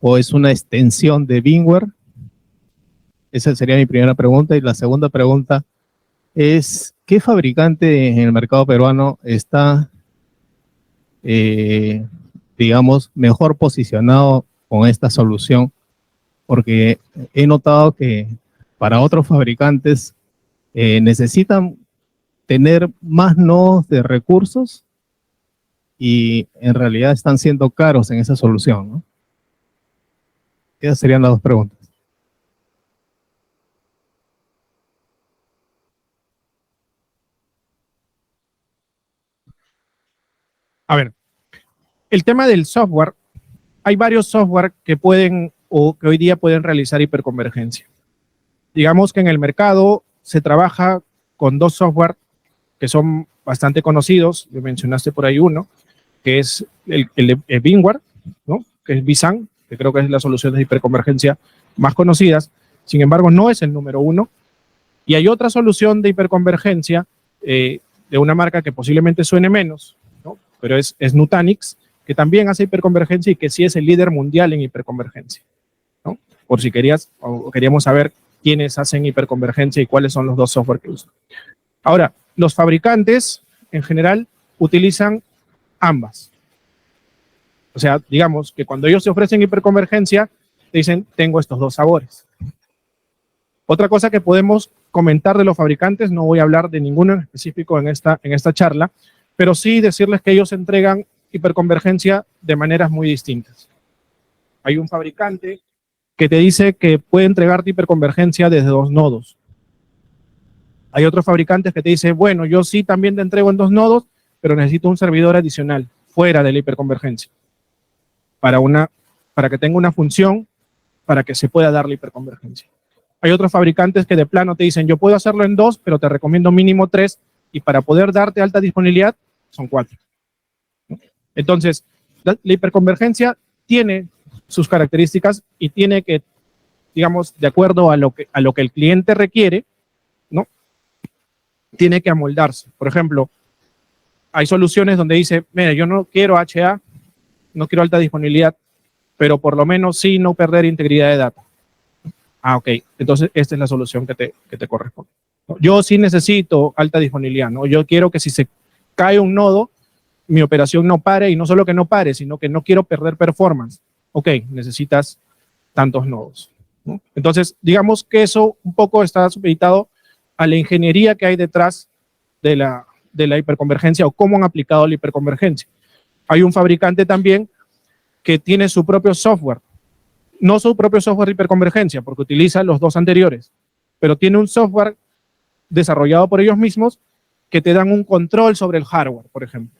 o es una extensión de VMware? Esa sería mi primera pregunta. Y la segunda pregunta es, ¿qué fabricante en el mercado peruano está, digamos, mejor posicionado con esta solución? Porque he notado que para otros fabricantes necesitan tener más nodos de recursos y en realidad están siendo caros en esa solución, ¿no? Esas serían las dos preguntas. A ver, el tema del software, hay varios software que pueden o que hoy día pueden realizar hiperconvergencia. Digamos que en el mercado se trabaja con dos software que son bastante conocidos. Me mencionaste por ahí uno, que es el de VMware, ¿no? Que es vSAN, que creo que es la solución de hiperconvergencia más conocidas. Sin embargo, no es el número uno. Y hay otra solución de hiperconvergencia de una marca que posiblemente suene menos, ¿no? Pero es Nutanix, que también hace hiperconvergencia y que sí es el líder mundial en hiperconvergencia, ¿no? Por si querías o queríamos saber quiénes hacen hiperconvergencia y cuáles son los dos software que usan. Ahora, los fabricantes en general utilizan ambas. O sea, digamos que cuando ellos te ofrecen hiperconvergencia, te dicen, tengo estos dos sabores. Otra cosa que podemos comentar de los fabricantes, no voy a hablar de ninguno en específico en esta charla, pero sí decirles que ellos entregan hiperconvergencia de maneras muy distintas. Hay un fabricante que te dice que puede entregarte hiperconvergencia desde 2 nodos. Hay otros fabricantes que te dicen, bueno, yo sí también te entrego en 2 nodos, pero necesito un servidor adicional fuera de la hiperconvergencia para que tenga una función para que se pueda dar la hiperconvergencia. Hay otros fabricantes que de plano te dicen, yo puedo hacerlo en 2, pero te recomiendo mínimo 3, y para poder darte alta disponibilidad son 4. Entonces, la hiperconvergencia tiene sus características y tiene que, digamos, de acuerdo a lo que el cliente requiere, ¿no? Tiene que amoldarse. Por ejemplo, hay soluciones donde dice, mira, yo no quiero HA, no quiero alta disponibilidad, pero por lo menos sí no perder integridad de datos. Ah, ok. Entonces, esta es la solución que te corresponde. Yo sí necesito alta disponibilidad, ¿no? Yo quiero que si se cae un nodo, mi operación no pare, y no solo que no pare, sino que no quiero perder performance. Ok, necesitas tantos nodos, ¿no? Entonces, digamos que eso un poco está supeditado a la ingeniería que hay detrás de la hiperconvergencia o cómo han aplicado la hiperconvergencia. Hay un fabricante también que tiene su propio software, no su propio software de hiperconvergencia, porque utiliza los dos anteriores, pero tiene un software desarrollado por ellos mismos que te dan un control sobre el hardware, por ejemplo,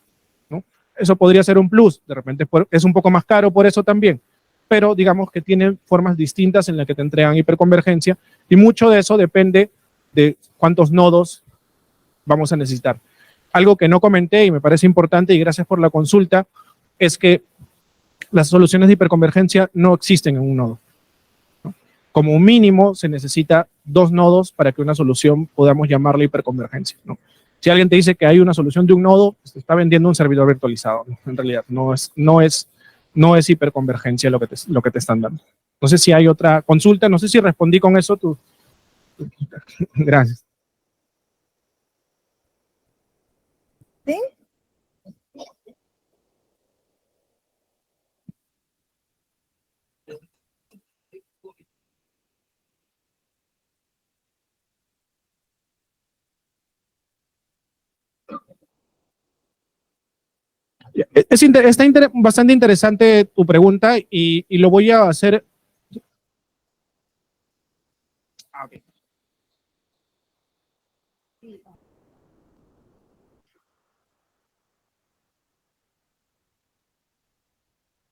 ¿no? eso podría ser un plus, de repente es un poco más caro por eso también, pero digamos que tiene formas distintas en las que te entregan hiperconvergencia y mucho de eso depende de cuántos nodos vamos a necesitar. Algo que no comenté y me parece importante y gracias por la consulta es que las soluciones de hiperconvergencia no existen en un nodo. Como mínimo se necesita 2 nodos para que una solución podamos llamarla hiperconvergencia, ¿no? Si alguien te dice que hay una solución de un nodo, pues te está vendiendo un servidor virtualizado, ¿no? En realidad no es hiperconvergencia lo que te están dando. No sé si hay otra consulta, no sé si respondí con eso tú. Gracias. ¿Sí? Está bastante interesante tu pregunta y lo voy a hacer. Okay.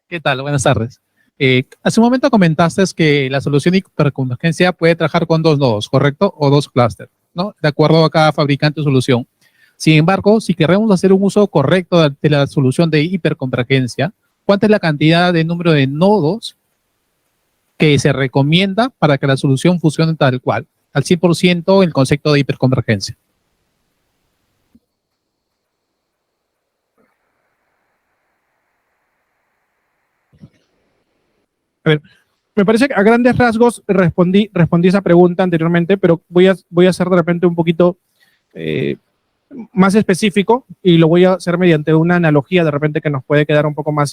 ¿Qué tal? Buenas tardes. Hace un momento comentaste que la solución de hiperconvergencia puede trabajar con 2 nodos, ¿correcto? O 2 clústeres, ¿no? De acuerdo a cada fabricante o solución. Sin embargo, si queremos hacer un uso correcto de la solución de hiperconvergencia, ¿cuánta es la cantidad de número de nodos que se recomienda para que la solución funcione tal cual? Al 100% el concepto de hiperconvergencia. A ver, me parece que a grandes rasgos respondí esa pregunta anteriormente, pero voy a hacer de repente un poquito más específico y lo voy a hacer mediante una analogía de repente que nos puede quedar un poco más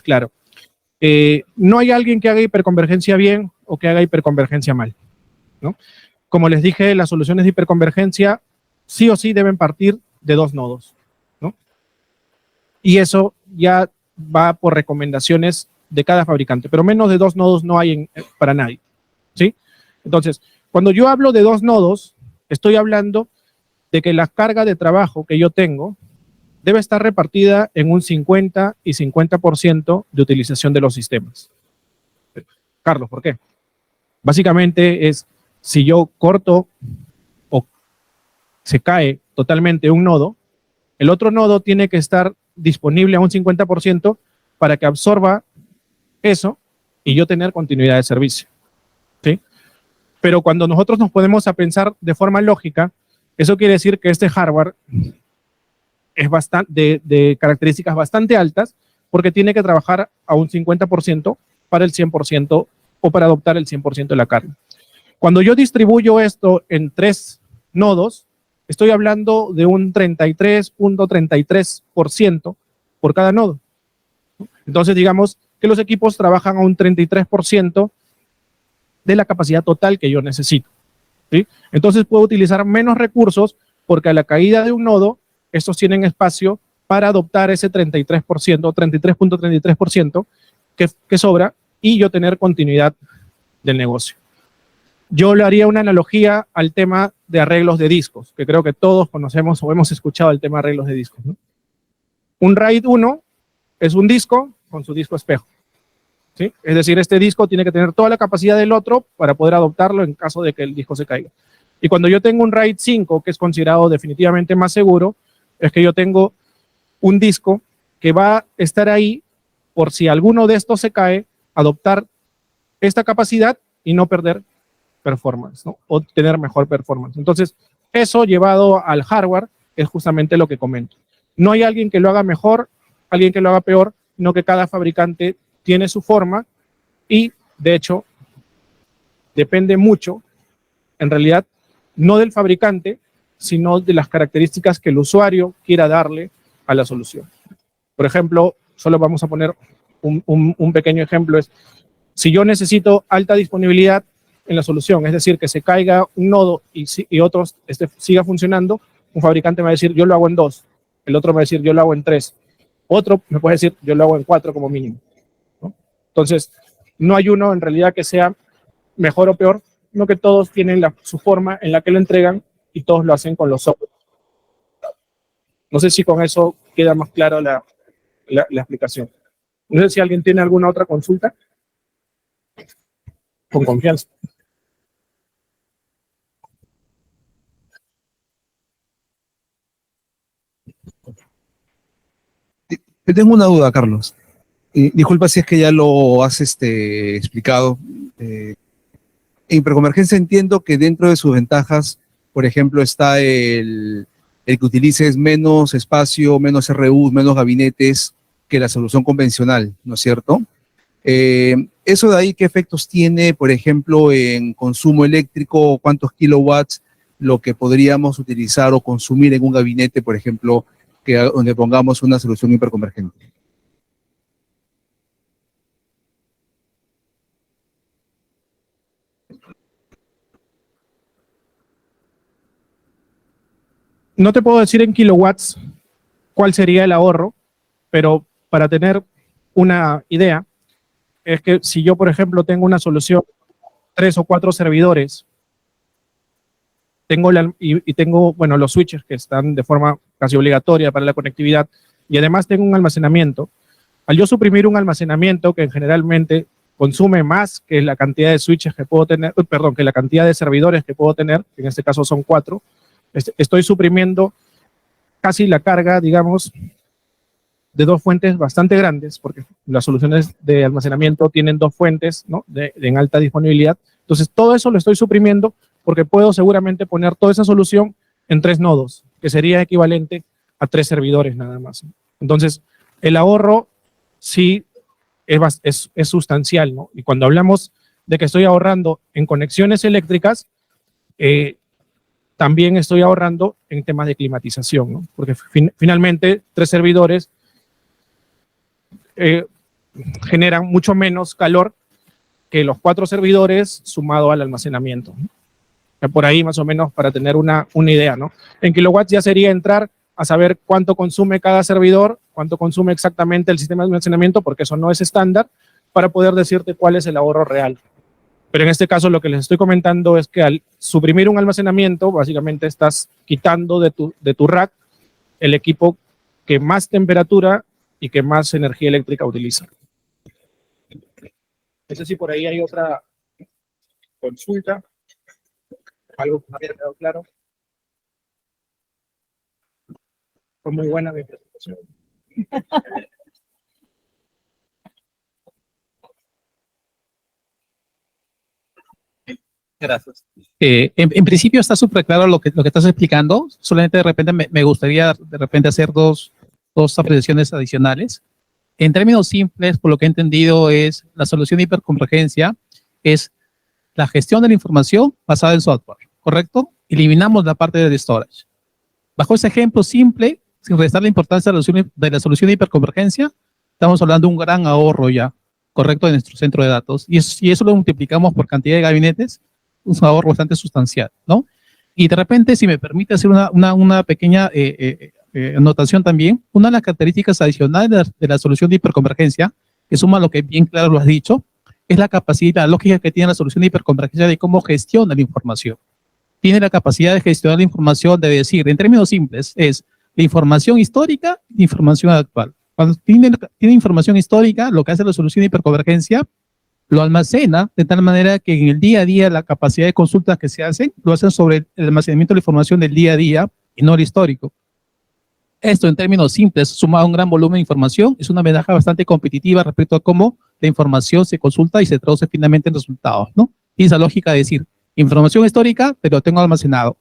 claro. No hay alguien que haga hiperconvergencia bien o que haga hiperconvergencia mal, ¿no? Como les dije, las soluciones de hiperconvergencia sí o sí deben partir de 2 nodos, ¿no? Y eso ya va por recomendaciones de cada fabricante, pero menos de 2 nodos no hay para nadie, ¿sí? Entonces, cuando yo hablo de 2 nodos, estoy hablando de que la carga de trabajo que yo tengo debe estar repartida en un 50 y 50% de utilización de los sistemas. Carlos, ¿por qué? Básicamente es, si yo corto o se cae totalmente un nodo, el otro nodo tiene que estar disponible a un 50% para que absorba eso y yo tener continuidad de servicio, ¿sí? Pero cuando nosotros nos ponemos a pensar de forma lógica, eso quiere decir que este hardware es de características bastante altas porque tiene que trabajar a un 50% para el 100% o para adoptar el 100% de la carga. Cuando yo distribuyo esto en 3 nodos, estoy hablando de un 33.33% por cada nodo. Entonces, digamos que los equipos trabajan a un 33% de la capacidad total que yo necesito, ¿sí? Entonces, puedo utilizar menos recursos porque a la caída de un nodo, estos tienen espacio para adoptar ese 33%, 33.33% que sobra y yo tener continuidad del negocio. Yo le haría una analogía al tema de arreglos de discos, que creo que todos conocemos o hemos escuchado el tema de arreglos de discos, ¿no? Un RAID 1 es un disco con su disco espejo, ¿sí? Es decir, este disco tiene que tener toda la capacidad del otro para poder adoptarlo en caso de que el disco se caiga. Y cuando yo tengo un RAID 5, que es considerado definitivamente más seguro, es que yo tengo un disco que va a estar ahí por si alguno de estos se cae, adoptar esta capacidad y no perder performance, ¿no? O tener mejor performance. Entonces, eso llevado al hardware es justamente lo que comento. No hay alguien que lo haga mejor, alguien que lo haga peor, sino que cada fabricante tiene su forma y, de hecho, depende mucho, en realidad, no del fabricante, sino de las características que el usuario quiera darle a la solución. Por ejemplo, solo vamos a poner un pequeño ejemplo, es si yo necesito alta disponibilidad en la solución, es decir, que se caiga un nodo y otros siga funcionando, un fabricante me va a decir, yo lo hago en 2, el otro me va a decir, yo lo hago en 3, otro me puede decir, yo lo hago en 4 como mínimo, ¿no? Entonces, no hay uno en realidad que sea mejor o peor, sino que todos tienen su forma en la que lo entregan y todos lo hacen con los software. No sé si con eso queda más clara la explicación. No sé si alguien tiene alguna otra consulta. Con confianza. Te tengo una duda, Carlos. Disculpa si es que ya lo has explicado. En hiperconvergencia entiendo que dentro de sus ventajas, por ejemplo, está el que utilices menos espacio, menos RU, menos gabinetes que la solución convencional, ¿no es cierto? Eso de ahí, ¿qué efectos tiene, por ejemplo, en consumo eléctrico? ¿Cuántos kilowatts lo que podríamos utilizar o consumir en un gabinete, por ejemplo, donde pongamos una solución hiperconvergente? No te puedo decir en kilowatts cuál sería el ahorro, pero para tener una idea, es que si yo, por ejemplo, tengo una solución, 3 o 4 servidores, tengo, bueno, los switches que están de forma casi obligatoria para la conectividad, y además tengo un almacenamiento. Al yo suprimir un almacenamiento que generalmente consume más que la cantidad de switches que puedo tener, perdón, que la cantidad de servidores que puedo tener, en este caso son 4, estoy suprimiendo casi la carga, digamos, de 2 fuentes bastante grandes, porque las soluciones de almacenamiento tienen 2 fuentes, ¿no? En alta disponibilidad. Entonces, todo eso lo estoy suprimiendo porque puedo seguramente poner toda esa solución en 3 nodos, que sería equivalente a 3 servidores nada más. Entonces, el ahorro sí es sustancial, ¿no? Y cuando hablamos de que estoy ahorrando en conexiones eléctricas, también estoy ahorrando en temas de climatización, ¿no? Porque finalmente 3 servidores generan mucho menos calor que los 4 servidores sumado al almacenamiento, ¿no? Por ahí más o menos para tener una idea, ¿no? En kilowatts ya sería entrar a saber cuánto consume cada servidor, cuánto consume exactamente el sistema de almacenamiento, porque eso no es estándar, para poder decirte cuál es el ahorro real. Pero en este caso lo que les estoy comentando es que al suprimir un almacenamiento, básicamente estás quitando de tu rack el equipo que más temperatura y que más energía eléctrica utiliza. No sé si por ahí hay otra consulta, algo que no haya quedado claro. Fue muy buena mi presentación. Gracias. En principio está súper claro lo que estás explicando. Solamente de repente me gustaría de repente hacer dos apreciaciones adicionales. En términos simples, por lo que he entendido, es la solución de hiperconvergencia es la gestión de la información basada en software, ¿correcto? Eliminamos la parte de storage. Bajo ese ejemplo simple, sin restar la importancia de la solución de hiperconvergencia, estamos hablando de un gran ahorro ya, ¿correcto? De nuestro centro de datos. Y eso lo multiplicamos por cantidad de gabinetes, un ahorro bastante sustancial, ¿no? Y de repente, si me permite hacer una pequeña anotación también, una de las características adicionales de la solución de hiperconvergencia, que suma lo que bien claro lo has dicho, es la capacidad, la lógica que tiene la solución de hiperconvergencia de cómo gestiona la información. Tiene la capacidad de gestionar la información, de decir, en términos simples, es la información histórica y la información actual. Cuando tiene información histórica, lo que hace la solución de hiperconvergencia, lo almacena de tal manera que en el día a día la capacidad de consultas que se hacen, lo hacen sobre el almacenamiento de la información del día a día y no el histórico. Esto en términos simples, sumado a un gran volumen de información, es una ventaja bastante competitiva respecto a cómo la información se consulta y se traduce finalmente en resultados, ¿no? Y esa lógica de decir, información histórica, pero lo tengo almacenado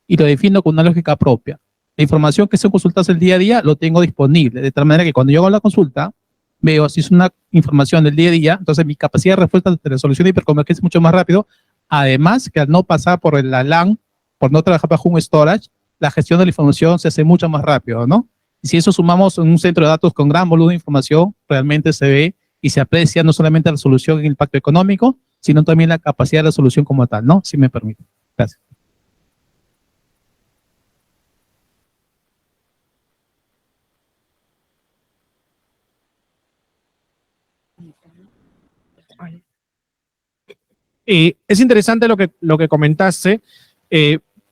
y lo defino con una lógica propia. La información que se consulta el día a día lo tengo disponible, de tal manera que cuando yo hago la consulta, veo si es una información del día a día, entonces mi capacidad de respuesta de la solución de hiperconvergencia es mucho más rápido, además que al no pasar por la LAN, por no trabajar bajo un storage, la gestión de la información se hace mucho más rápido, ¿no? Y si eso sumamos en un centro de datos con gran volumen de información, realmente se ve y se aprecia no solamente la solución y el impacto económico, sino también la capacidad de la solución como tal, ¿no? Si me permite. Gracias. Es interesante lo que comentaste.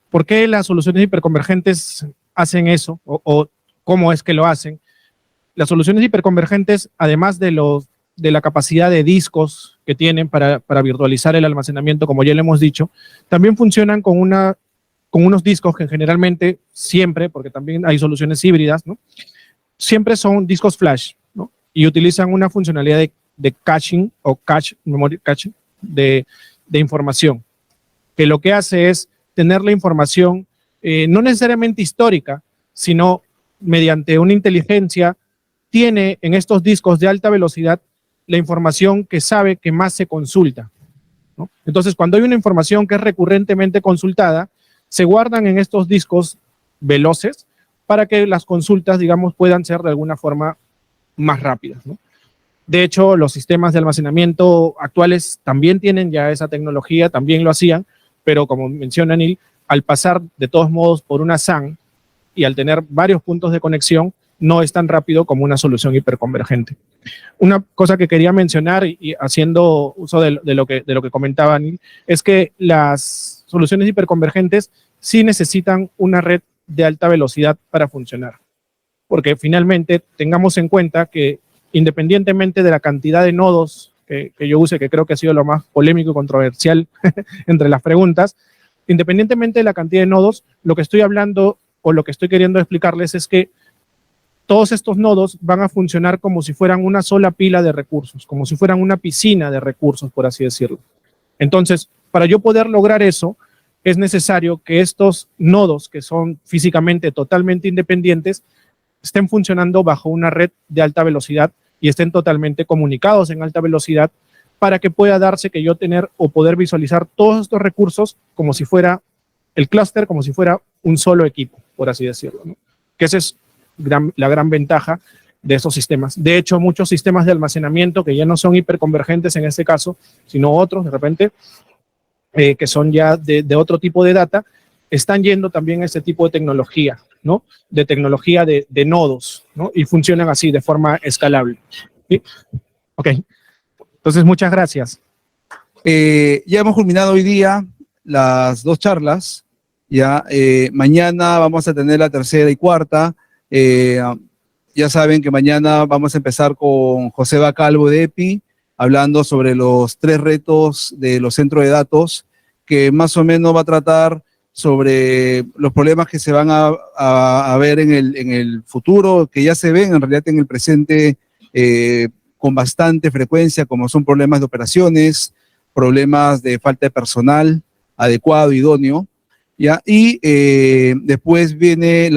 ¿Por qué las soluciones hiperconvergentes hacen eso? O cómo es que lo hacen. Las soluciones hiperconvergentes, además de la capacidad de discos que tienen para virtualizar el almacenamiento, como ya le hemos dicho, también funcionan con unos discos que generalmente siempre, porque también hay soluciones híbridas, ¿no? Siempre son discos flash, ¿no? Y utilizan una funcionalidad de caching o memory caching de información, que lo que hace es tener la información no necesariamente histórica, sino mediante una inteligencia, tiene en estos discos de alta velocidad la información que sabe que más se consulta, ¿no? Entonces, cuando hay una información que es recurrentemente consultada, se guardan en estos discos veloces para que las consultas, digamos, puedan ser de alguna forma más rápidas, ¿no? De hecho, los sistemas de almacenamiento actuales también tienen ya esa tecnología, también lo hacían, pero como menciona Neil, al pasar de todos modos por una SAN y al tener varios puntos de conexión, no es tan rápido como una solución hiperconvergente. Una cosa que quería mencionar, y haciendo uso de lo que comentaba Neil, es que las soluciones hiperconvergentes sí necesitan una red de alta velocidad para funcionar. Porque finalmente tengamos en cuenta que independientemente de la cantidad de nodos que yo use, que creo que ha sido lo más polémico y controversial entre las preguntas, independientemente de la cantidad de nodos, lo que estoy hablando o lo que estoy queriendo explicarles es que todos estos nodos van a funcionar como si fueran una sola pila de recursos, como si fueran una piscina de recursos, por así decirlo. Entonces, para yo poder lograr eso, es necesario que estos nodos, que son físicamente totalmente independientes, estén funcionando bajo una red de alta velocidad y estén totalmente comunicados en alta velocidad para que pueda darse que yo tener o poder visualizar todos estos recursos como si fuera el clúster, como si fuera un solo equipo, por así decirlo, ¿no? Que esa es la gran ventaja de esos sistemas. De hecho, muchos sistemas de almacenamiento que ya no son hiperconvergentes en este caso, sino otros de repente, que son ya de otro tipo de data, están yendo también a este tipo de tecnología, ¿no? De tecnología de nodos, ¿no? Y funcionan así, de forma escalable. ¿Sí? Ok. Entonces, muchas gracias. Ya hemos culminado hoy día las 2 charlas. Ya, mañana vamos a tener la tercera y cuarta. Ya saben que mañana vamos a empezar con José Bacalvo de EPI, hablando sobre los 3 retos de los centros de datos, que más o menos va a tratar sobre los problemas que se van a ver en el futuro, que ya se ven en realidad en el presente con bastante frecuencia, como son problemas de operaciones, problemas de falta de personal adecuado, idóneo, ¿ya? Y después viene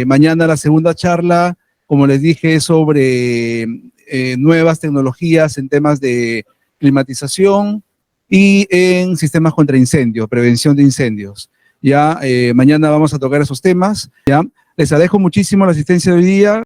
mañana la segunda charla, como les dije, sobre nuevas tecnologías en temas de climatización y en sistemas contra incendios, prevención de incendios. Ya mañana vamos a tocar esos temas. Ya les agradezco muchísimo la asistencia de hoy día.